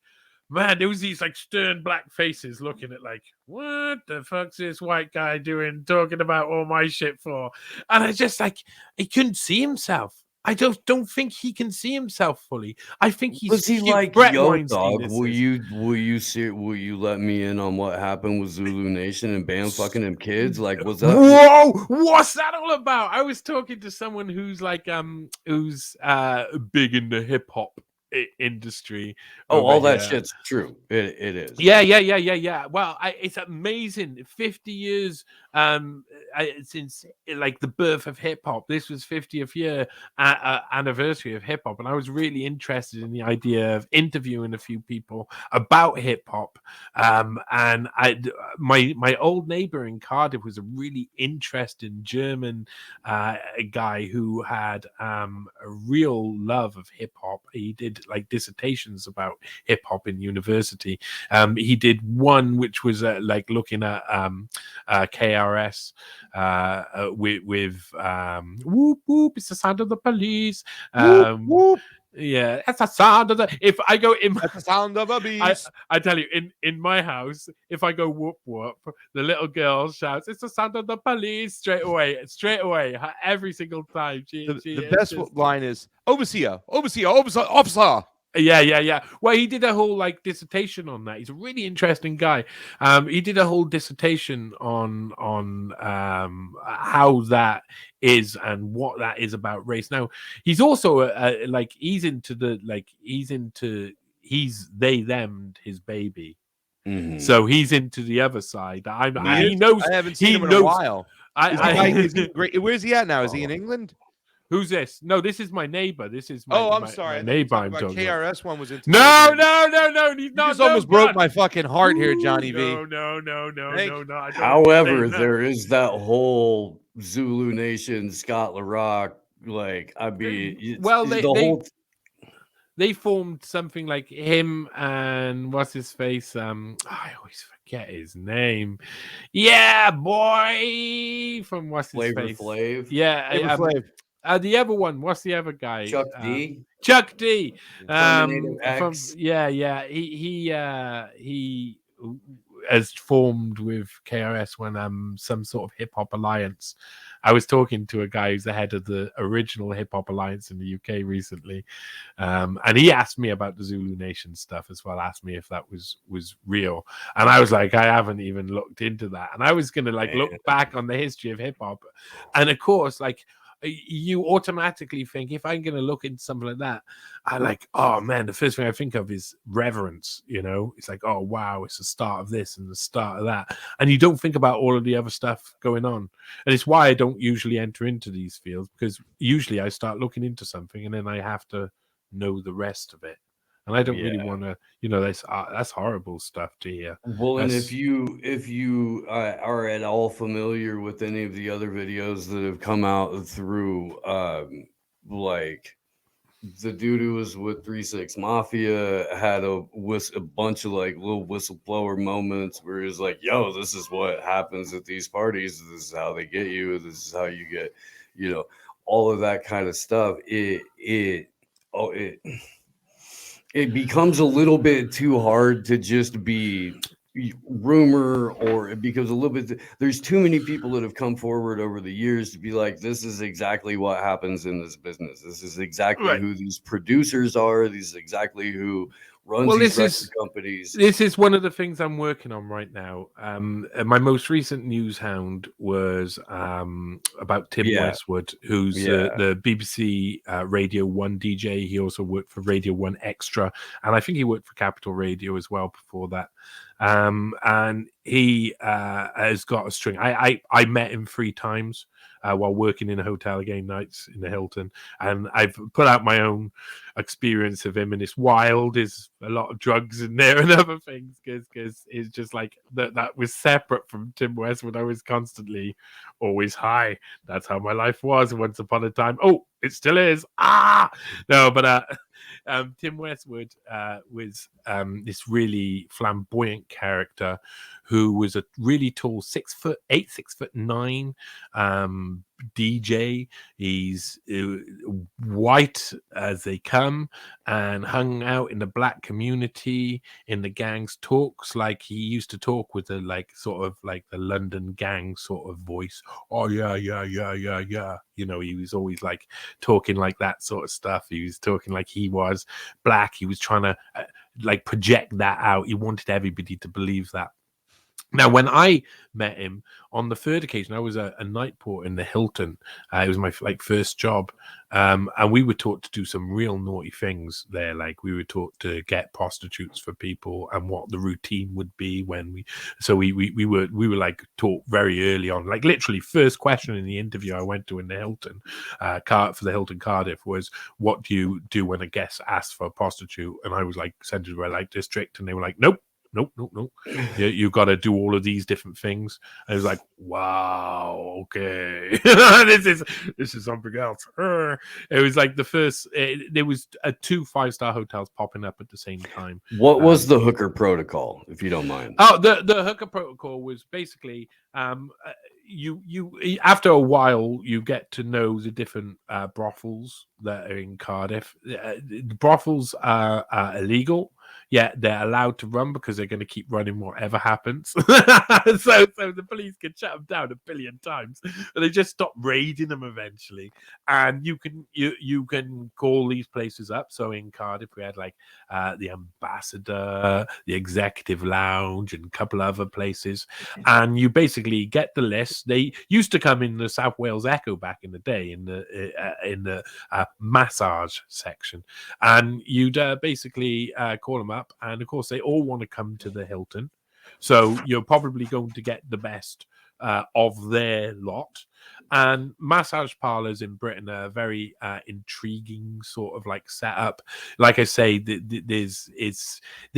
man, there was these like stern black faces looking at like, what the fuck's this white guy doing talking about all my shit for? And I just like, he couldn't see himself. I just don't think he can see himself fully. I think he's Was he cute. like, Brett yo, Weinstein dog, is will this. you let me in on what happened with Zulu Nation and Bam fucking them kids? Like, what's up? Whoa, what's that all about? I was talking to someone who's like who's big in the hip hop industry. Oh, over all that here. shit's true. It is. Yeah. Well, it's amazing. 50 years since like the birth of hip hop. This was 50th year anniversary of hip hop, and I was really interested in the idea of interviewing a few people about hip hop. And my old neighbor in Cardiff was a really interesting German guy who had a real love of hip hop. He did like dissertations about hip hop in university. He did one which was like looking at KRS with whoop whoop, it's the sound of the police. Whoop, whoop. Yeah, that's the sound of the. If I go in, That's the sound of a beast. I tell you, in my house, if I go whoop whoop, the little girl shouts, "It's the sound of the police!" straight away, every single time. The best line is overseer, officer. Yeah. Well, he did a whole like dissertation on that. He's a really interesting guy. He did a whole dissertation on how that is and what that is about race. Now, he's also like he's they them his baby. Mhm. So he's into the other side. He He knows. I haven't seen him in a while. Is he great? Where's he at now? Is he in England? Who's this? No, this is my neighbor. This is my. I'm sorry. My neighbor. I'm about talking KRS one was into. No. He's You not. just almost broke my fucking heart here, Johnny V. No. However, there is that whole Zulu Nation, Scott LaRock. Like, I mean, they formed something like him and what's his face? I always forget his name. Yeah, boy, from what's his Flavor face? Flav. Yeah, Flav. the other one. What's the other guy? Chuck D. Chuck D. Terminator X. He has formed with KRS when some sort of hip hop alliance. I was talking to a guy who's the head of the original hip hop alliance in the UK recently, and he asked me about the Zulu Nation stuff as well. Asked me if that was real, and I was like, I haven't even looked into that, and I was gonna like look back on the history of hip hop, and of course, like. You automatically think if I'm going to look into something like that, I like, oh man, the first thing I think of is reverence. You know, it's like, oh wow, it's the start of this and the start of that, and you don't think about all of the other stuff going on. And it's why I don't usually enter into these fields, because usually I start looking into something and then I have to know the rest of it. And I don't really want to, that's horrible stuff to hear. Well, and if you are at all familiar with any of the other videos that have come out through, like the dude who was with 3-6 Mafia had a bunch of like little whistleblower moments where he's like, "Yo, this is what happens at these parties. This is how they get you. This is how you get, all of that kind of stuff." It becomes a little bit too hard to just be rumor, or it becomes a little bit. There's too many people that have come forward over the years to be like, this is exactly what happens in this business. This is exactly who these producers are. This is exactly who runs these record companies. This is one of the things I'm working on right now. My most recent news hound was about Tim Westwood, who's the BBC Radio 1 DJ. He also worked for Radio 1 Extra, and I think he worked for Capital Radio as well before that. And he has got a string. I met him 3 times while working in a hotel game nights in the Hilton, and I've put out my own experience of him, and it's wild. There's a lot of drugs in there and other things, because it's just like that was separate from Tim Westwood. I was constantly always high. That's how my life was once upon a time. Oh, it still is. No, but Tim Westwood was this really flamboyant character who was a really tall 6'8", 6'9" DJ. He's white as they come and hung out in the black community in the gang's talks. Like he used to talk with the sort of the London gang sort of voice. Oh yeah. You know, he was always talking like that sort of stuff. He was talking like he was black. He was trying to project that out. He wanted everybody to believe that. Now, when I met him on the third occasion, I was a night porter in the Hilton. It was my first job, and we were taught to do some real naughty things there. We were taught to get prostitutes for people and what the routine would be when we. So we were taught very early on. Literally, first question in the interview I went to in the Hilton, for the Hilton Cardiff was, "What do you do when a guest asks for a prostitute?" And I was sent to the red light district, and they were like, "Nope. You've got to do all of these different things." And I was like, wow, okay. this is something else. It was the first, there was 2 5-star hotels popping up at the same time. What was the hooker protocol, if you don't mind? Oh, the hooker protocol was basically you after a while you get to know the different brothels that are in Cardiff. The brothels are illegal. Yeah, they're allowed to run because they're going to keep running whatever happens. so the police can shut them down a billion times, but they just stop raiding them eventually. And you can call these places up. So in Cardiff, we had the Ambassador, the Executive Lounge, and a couple other places. And you basically get the list. They used to come in the South Wales Echo back in the day in the massage section, and you'd basically call them up, and of course they all want to come to the Hilton, so you're probably going to get the best of their lot. And massage parlors in Britain are a very intriguing sort of setup. Like I say, they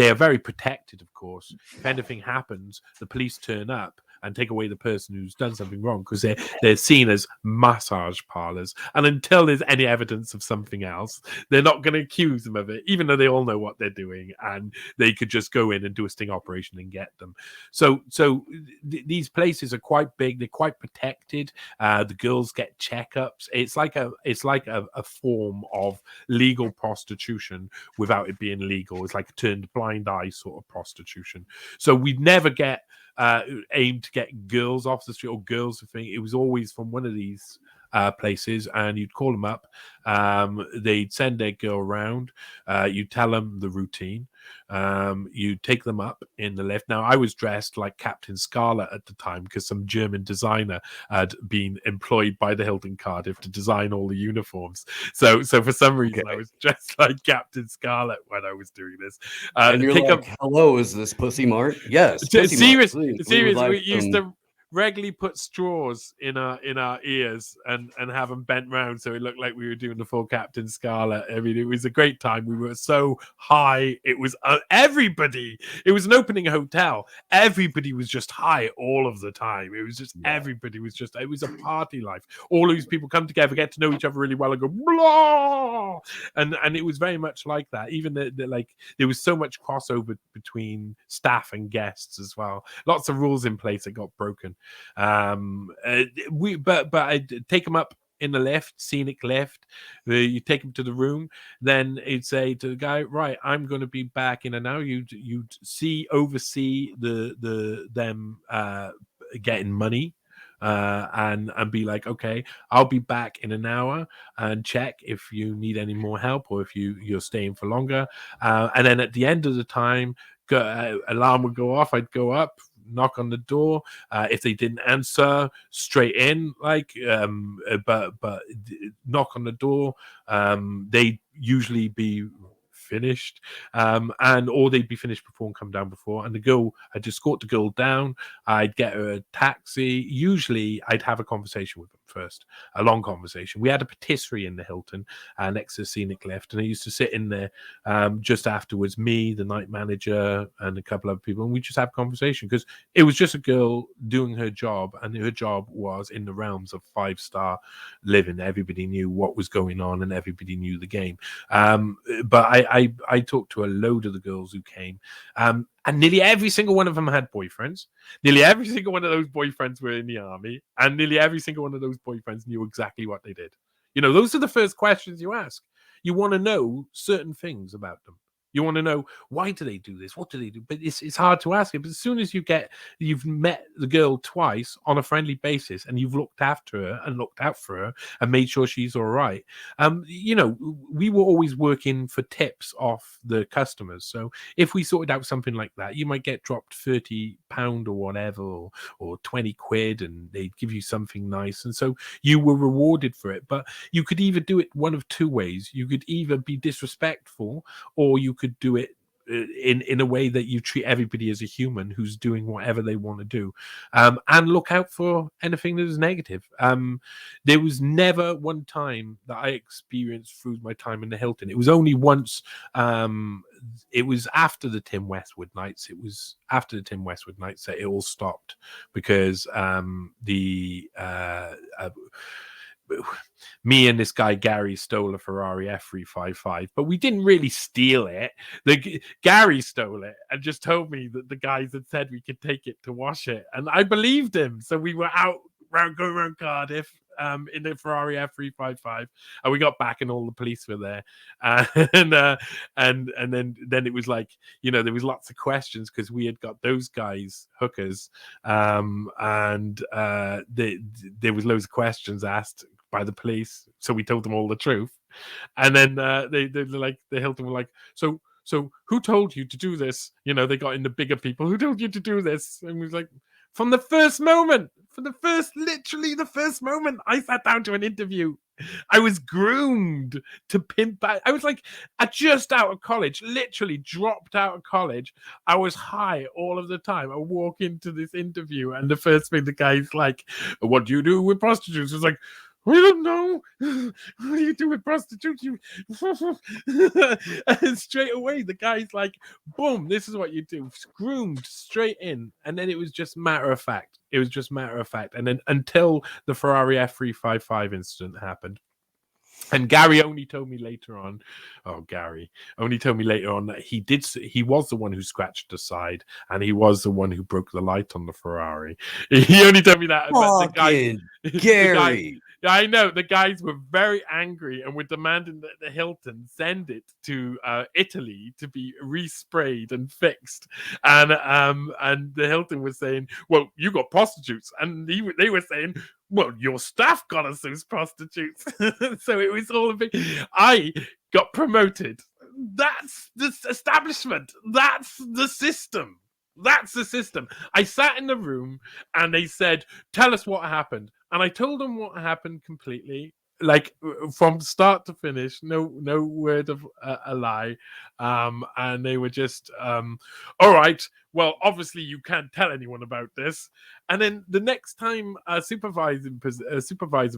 are very protected, of course. If anything happens, the police turn up and take away the person who's done something wrong, because they're seen as massage parlors. And until there's any evidence of something else, they're not going to accuse them of it, even though they all know what they're doing, and they could just go in and do a sting operation and get them. So these places are quite big. They're quite protected. The girls get checkups. It's like a form of legal prostitution without it being legal. It's like a turned blind eye sort of prostitution. So we'd never get aimed to get girls off the street or girls to think. It was always from one of these places, and you'd call them up. They'd send their girl around. You tell them the routine. You take them up in the lift. Now, I was dressed like Captain Scarlet at the time because some German designer had been employed by the Hilton Cardiff to design all the uniforms. So for some reason, I was dressed like Captain Scarlet when I was doing this. And you're hello, is this Pussy Mart? Yes. Seriously, we used to regularly put straws in our ears and have them bent round so it looked like we were doing the full Captain Scarlet. I mean, it was a great time. We were so high. It was everybody. It was an opening hotel. Everybody was just high all of the time. It was just everybody was just. It was a party life. All these people come together, get to know each other really well, and go blah. And it was very much like that. Even there was so much crossover between staff and guests as well. Lots of rules in place that got broken. But I take them up in the lift, scenic lift. You take them to the room. Then you'd say to the guy, right, I'm going to be back in an hour. You'd oversee them getting money. And be like, okay, I'll be back in an hour, and check if you need any more help or if you're staying for longer. And then at the end of the time, alarm would go off. I'd go up, knock on the door. If they didn't answer, straight in, but knock on the door. They'd usually be finished, or they'd be finished before and come down before. And I'd escort the girl down. I'd get her a taxi. Usually I'd have a conversation with them first. A long conversation. We had a patisserie in the Hilton next to the scenic lift, and I used to sit in there just afterwards, me, the night manager, and a couple other people, and we just have a conversation because it was just a girl doing her job, and her job was in the realms of 5-star living. Everybody knew what was going on, and everybody knew the game. But I talked to a load of the girls who came, and nearly every single one of them had boyfriends. Nearly every single one of those boyfriends were in the army, and nearly every single one of those boyfriends knew exactly what they did. You know, those are the first questions you ask. You want to know certain things about them. You want to know, why do they do this? What do they do? But it's hard to ask it. But as soon as you've met the girl twice on a friendly basis, and you've looked after her and looked out for her and made sure she's all right. You know, we were always working for tips off the customers. So if we sorted out something like that, you might get dropped £30 or whatever, or 20 quid, and they'd give you something nice. And so you were rewarded for it. But you could either do it one of two ways. You could either be disrespectful, or you could do it in a way that you treat everybody as a human who's doing whatever they want to do, and look out for anything that is negative. There was never one time that I experienced through my time in the Hilton. It was only once. It was after the Tim Westwood nights. It was after the Tim Westwood nights that it all stopped, because me and this guy Gary stole a Ferrari F355, but we didn't really steal it. Gary stole it and just told me that the guys had said we could take it to wash it, and I believed him. So we were going around Cardiff in the Ferrari F355, and we got back, and all the police were there, and then it was like, you know, there was lots of questions because we had got those guys hookers, and there was loads of questions asked by the police, so we told them all the truth. And then they're like, the Hilton were like, so who told you to do this? You know, they got in the bigger people, who told you to do this? And we was like, from the first moment, literally the first moment I sat down to an interview, I was groomed to pimp out. I was like, just out of college, literally dropped out of college. I was high all of the time. I walk into this interview, and the first thing the guy's like, what do you do with prostitutes? It's like, we don't know. What do you do with prostitutes? And straight away, the guy's like, boom, this is what you do. Groomed straight in. And then it was just matter of fact. And then until the Ferrari F355 incident happened. And Gary only told me later on that he was the one who scratched the side, and he was the one who broke the light on the Ferrari. He only told me that. But Gary. I know the guys were very angry and were demanding that the Hilton send it to Italy to be resprayed and fixed. And the Hilton was saying, "Well, you got prostitutes," and they were saying, "Well, your staff got us those prostitutes." So it was all a bit. I got promoted. That's the establishment. That's the system. I sat in the room, and they said, "Tell us what happened." And I told them what happened completely, like from start to finish, no word of a lie. And they were just, all right, well, obviously you can't tell anyone about this. And then the next time a supervisor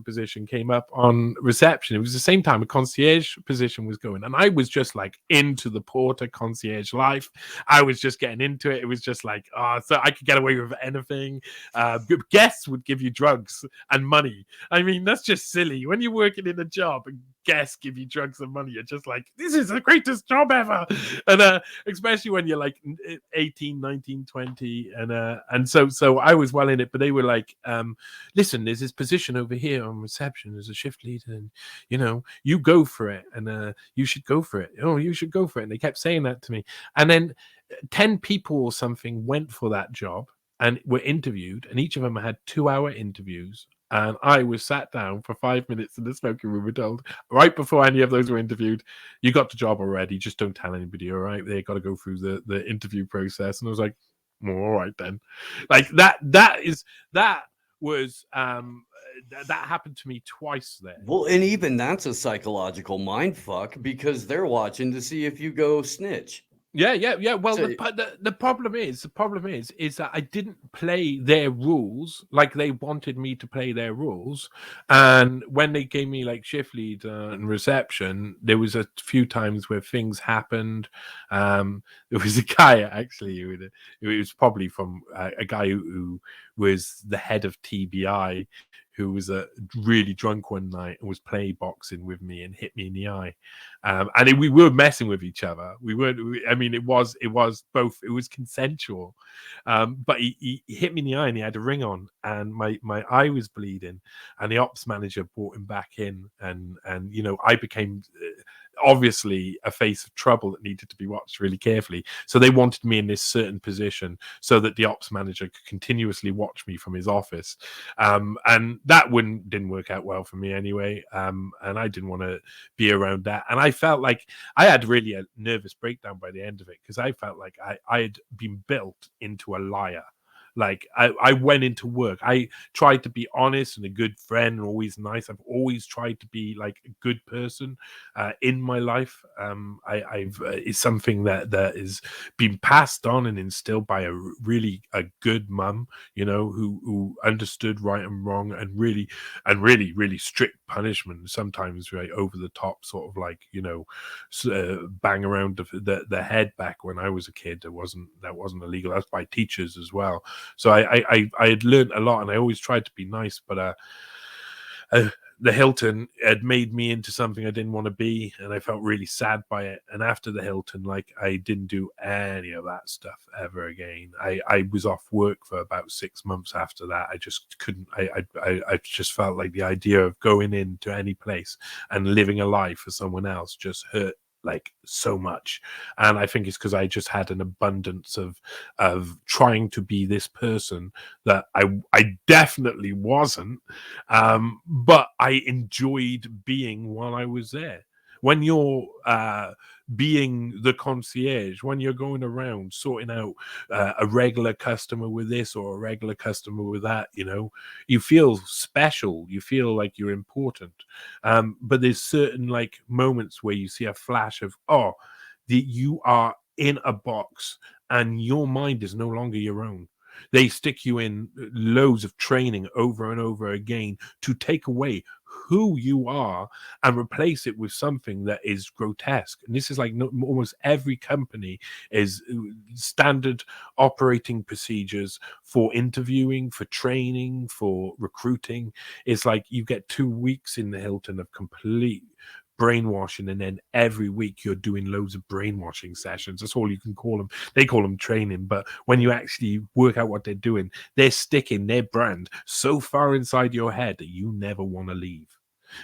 position came up on reception, it was the same time a concierge position was going. And I was just like into the porter concierge life. I was just getting into it. It was just like, so I could get away with anything. Guests would give you drugs and money. I mean, that's just silly. When you're working in a job and guests give you drugs and money, you're just like, this is the greatest job ever. And especially when you're like 18, 19, 20. And so I was well in it, but they were like, listen, there's this position over here on reception as a shift leader, and you know, you go for it, and you should go for it. Oh, you should go for it. And they kept saying that to me. And then 10 people or something went for that job and were interviewed, and each of them had 2-hour interviews. And I was sat down for 5 minutes in the smoking room and told, right before any of those were interviewed, you got the job already, just don't tell anybody, all right? They got to go through the interview process. And I was like, well, all right then. Like that happened to me twice there. Well, and even that's a psychological mind fuck, because they're watching to see if you go snitch. Yeah. Well, So- the problem is that I didn't play their rules like they wanted me to play their rules. And when they gave me like shift lead and reception, there was a few times where things happened. There was a guy actually it was probably from a guy who was the head of TBI, who was a really drunk one night and was play boxing with me and hit me in the eye. And we were messing with each other. We weren't. I mean, it was both. It was consensual, but he hit me in the eye and he had a ring on, and my eye was bleeding. And the ops manager brought him back in, and I became obviously a face of trouble that needed to be watched really carefully. So they wanted me in this certain position so that the ops manager could continuously watch me from his office. And that didn't work out well for me anyway. And I didn't want to be around that. And I felt like I had really a nervous breakdown by the end of it, because I felt like I had been built into a liar. Like I went into work. I tried to be honest and a good friend and always nice. I've always tried to be like a good person in my life. It's something that is been passed on and instilled by a good mum, who understood right and wrong, and really strict punishment. Sometimes right over the top, sort of like bang around the head. Back when I was a kid, that wasn't illegal. That's by teachers as well. So I had learned a lot, and I always tried to be nice, but the Hilton had made me into something I didn't want to be, and I felt really sad by it. And after the Hilton, like, I didn't do any of that stuff ever again. I was off work for about 6 months after that. I just couldn't. I just felt like the idea of going into any place and living a life for someone else just hurt like so much. And I think it's because I just had an abundance of trying to be this person that I definitely wasn't, but I enjoyed being while I was there. When you're being the concierge, when you're going around sorting out a regular customer with this or a regular customer with that, you feel special, you feel like you're important. But there's certain like moments where you see a flash of, you are in a box and your mind is no longer your own. They stick you in loads of training over and over again to take away who you are and replace it with something that is grotesque. And this is like almost every company is standard operating procedures for interviewing, for training, for recruiting. It's like you get 2 weeks in the Hilton of complete brainwashing, and then every week you're doing loads of brainwashing sessions. That's all you can call them. They call them training, but when you actually work out what they're doing, they're sticking their brand so far inside your head that you never want to leave,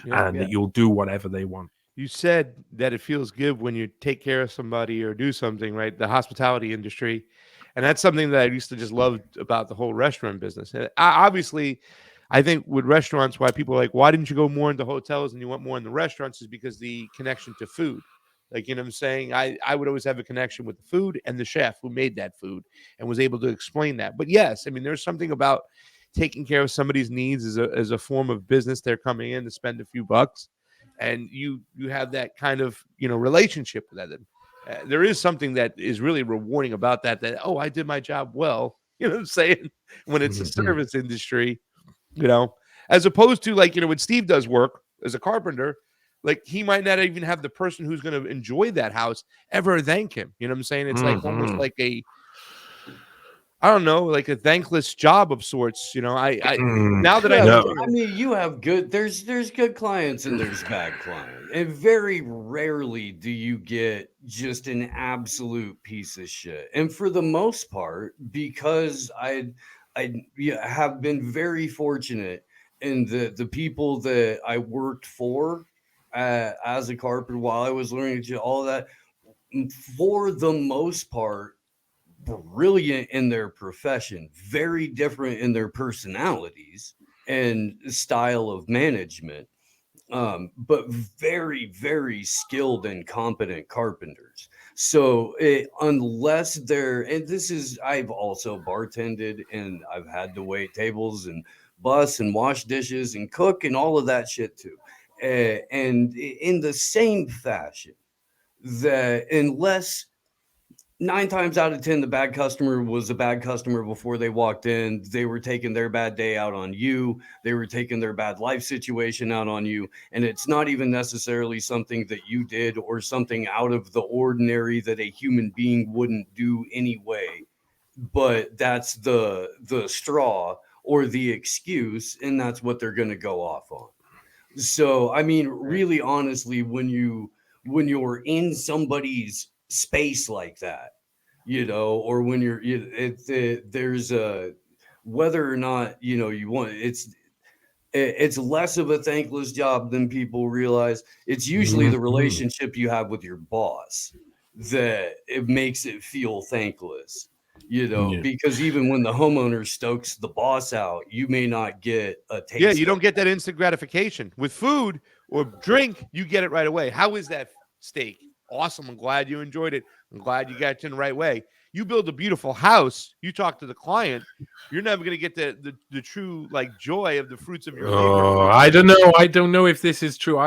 that you'll do whatever they want. You said that it feels good when you take care of somebody or do something, right? The hospitality industry. And that's something that I used to just love about the whole restaurant business. And obviously, I think with restaurants, why people are like, why didn't you go more into hotels and you went more in the restaurants, is because the connection to food. Like, you know what I'm saying? I would always have a connection with the food and the chef who made that food and was able to explain that. But yes, I mean, there's something about taking care of somebody's needs as a form of business. They're coming in to spend a few bucks, and you have that kind of relationship with that. There is something that is really rewarding about that. I did my job well. You know what I'm saying? When it's a service industry, as opposed to like when Steve does work as a carpenter, like he might not even have the person who's going to enjoy that house ever thank him. You know what I'm saying? It's like almost like I don't know, like a thankless job of sorts. Now that I mean, you have there's good clients and there's bad clients, and very rarely do you get just an absolute piece of shit. And for the most part, because I have been very fortunate in the people that I worked for as a carpenter while I was learning to do all that, for the most part, brilliant in their profession, very different in their personalities and style of management, but very, very skilled and competent carpenters. So unless they're, and this is, I've also bartended and I've had to wait tables and bus and wash dishes and cook and all of that shit too. And in the same fashion, that unless 9 times out of 10, the bad customer was a bad customer before they walked in. They were taking their bad day out on you. They were taking their bad life situation out on you. And it's not even necessarily something that you did or something out of the ordinary that a human being wouldn't do anyway. But that's the straw or the excuse, and that's what they're going to go off on. So, I mean, really honestly, when you're in somebody's space like that, or when there's a whether or not you want it's less of a thankless job than people realize. It's usually the relationship you have with your boss that it makes it feel thankless, because even when the homeowner stokes the boss out, you may not get a taste. Yeah, you don't get that instant gratification. With food or drink, you get it right away. How is that steak? Awesome. I'm glad you enjoyed it. I'm glad you got it in the right way. You build a beautiful house. You talk to the client. You're never going to get the true joy of the fruits of your labor. Oh, I don't know. I don't know if this is true.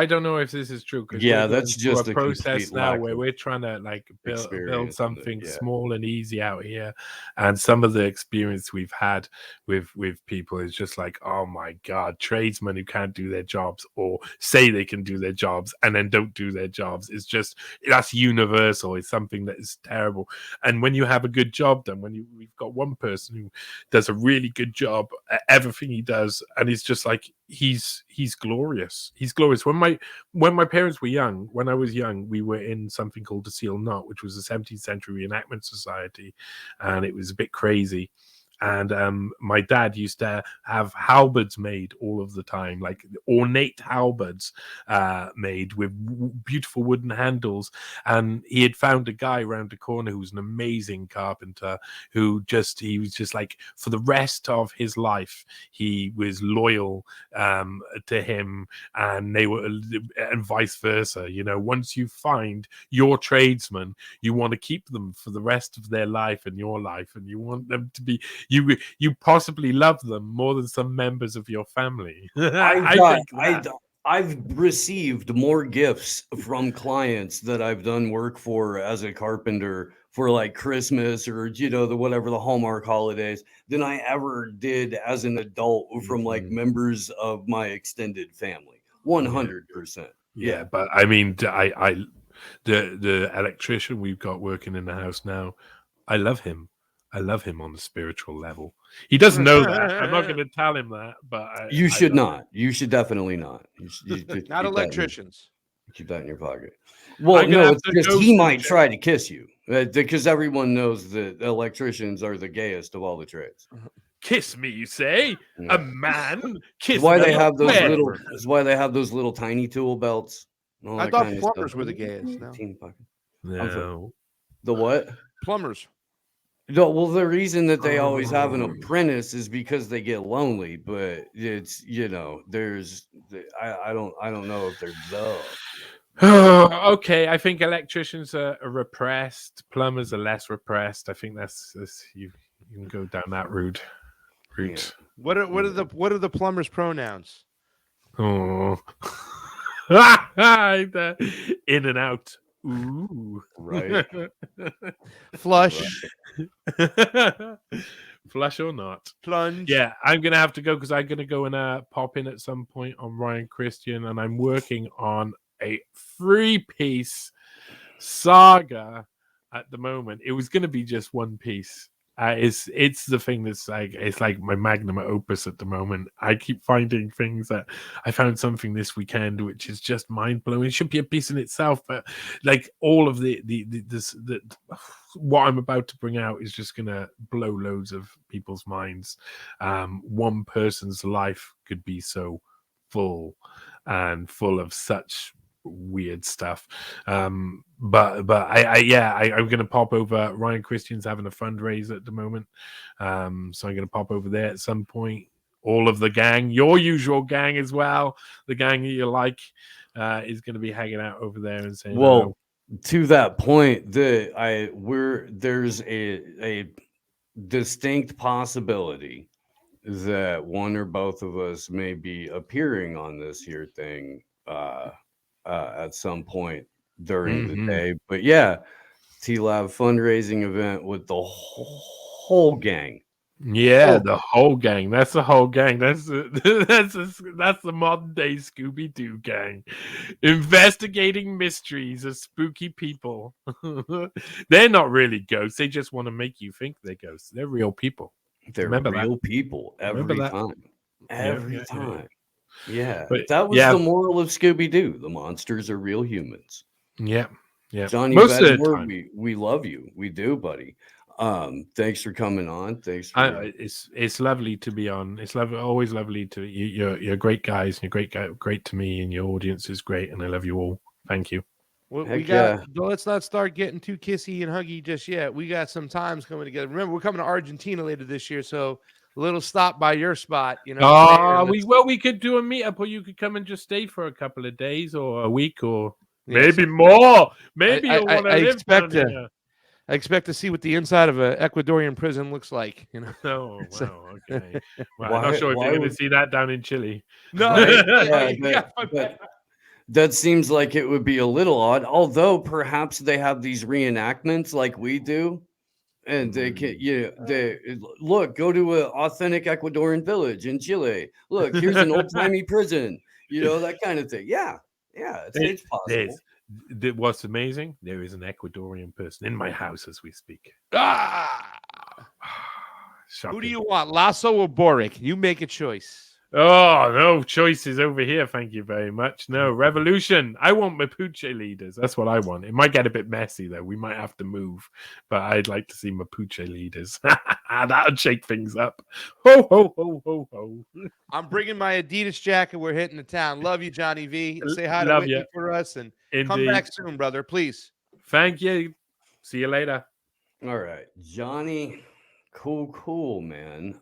Yeah, that's just a process now where we're trying to build something small and easy out here, and some of the experience we've had with people is just like, oh my god, tradesmen who can't do their jobs or say they can do their jobs and then don't do their jobs. It's just, that's universal. It's something that is terrible. And when you have a good job done, we've got one person who does a really good job at everything he does, and he's just like, he's glorious. He's glorious. When my parents were young, when I was young, we were in something called the Seal Knot, which was a 17th century reenactment society, and it was a bit crazy. And my dad used to have halberds made all of the time, like ornate halberds made with beautiful wooden handles. And he had found a guy around the corner who was an amazing carpenter, he was just like, for the rest of his life, he was loyal to him, and and vice versa. Once you find your tradesman, you want to keep them for the rest of their life and your life, and you want them to be. You possibly love them more than some members of your family. I've received more gifts from clients that I've done work for as a carpenter for like Christmas or the Hallmark holidays than I ever did as an adult from like members of my extended family. 100%. Yeah, but I mean, the electrician we've got working in the house now, I love him. I love him on the spiritual level. He doesn't know that. I'm not going to tell him that, but you should not. You should definitely not. You should not electricians. Keep that in your pocket. Well, no, it's just he might try to kiss you because everyone knows that electricians are the gayest of all the trades. Kiss me, you say? Yeah. A man? Kiss me. Why they have those little? Is why they have those little tiny tool belts. I thought plumbers were the gayest. No. The what? Plumbers. No, well, the reason that they always have an apprentice is because they get lonely, but it's there's I don't know if they're okay, I think electricians are repressed, plumbers are less repressed. I think that's you can go down that route. Yeah. What are the plumbers' pronouns? Oh, in and out. Ooh, right. Flush. Flush or not. Plunge. Yeah, I'm gonna have to go because I'm gonna go and pop in at some point on Ryan Christian, and I'm working on a 3-piece saga at the moment. It was gonna be just 1 piece. It's the thing that's it's like my magnum opus at the moment. I keep finding things that I found something this weekend which is just mind blowing. It should be a piece in itself, but like all of this what I'm about to bring out is just gonna blow loads of people's minds. One person's life could be so full and full of such weird stuff, but I'm gonna pop over. Ryan Christian's having a fundraiser at the moment, so I'm gonna pop over there at some point. All of the gang, your usual gang as well, the gang that you like, is gonna be hanging out over there and saying, well, to that point, there's a distinct possibility that one or both of us may be appearing on this here thing at some point during the day. But yeah, T-Lab fundraising event with the whole gang. Yeah, Oh. the whole gang. That's the whole gang. That's the modern day Scooby Doo gang, investigating mysteries of spooky people. They're not really ghosts. They just want to make you think they're ghosts. They're real people. They're Remember real that. people Remember every that. time. Yeah, Every yeah, yeah. time. Yeah. But That was yeah, the moral of Scooby-Doo. The monsters are real humans. yeah, yeah. Johnny Most of the Vedmore, time. we love you. We do, buddy. Thanks for coming on. Thanks for It's lovely to be on. It's always lovely to you. You're great guys. You're great to me, and your audience is great, and I love you all. Thank you. Well, Heck let's not start getting too kissy and huggy just yet. We got some times coming together. Remember, we're coming to Argentina later this year, so a little stop by your spot. You know. We could do a meetup, or you could come and just stay for a couple of days, or a week, or Yes. maybe more. Maybe you'll want to live down here. I expect to see what the inside of an Ecuadorian prison looks like. You know. Oh, wow. Okay. Well, Why- I'm not sure if why you're going would- to see that down in Chile. No, that seems like it would be a little odd, although perhaps they have these reenactments like we do. And they can, look, go to an authentic Ecuadorian village in Chile. Look, here's an old timey prison, that kind of thing. Yeah, it's possible. What's amazing? There is an Ecuadorian person in my house as we speak. Who do you want, Lasso or Boric? You make a choice. Oh, no choices over here. Thank you very much. No, revolution. I want Mapuche leaders. That's what I want. It might get a bit messy, though. We might have to move, but I'd like to see Mapuche leaders. That'll shake things up. Ho, ho, ho, ho, ho. I'm bringing my Adidas jacket. We're hitting the town. Love you, Johnny V. Say hi to Love Whitney ya. for us, and Indeed. come back soon, brother, please. Thank you. See you later. All right, Johnny. Cool, man.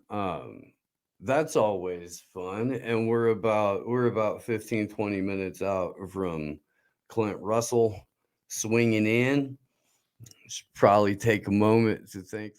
That's always fun. And we're about 15, 20 minutes out from Clint Russell swinging in. Should probably take a moment to thank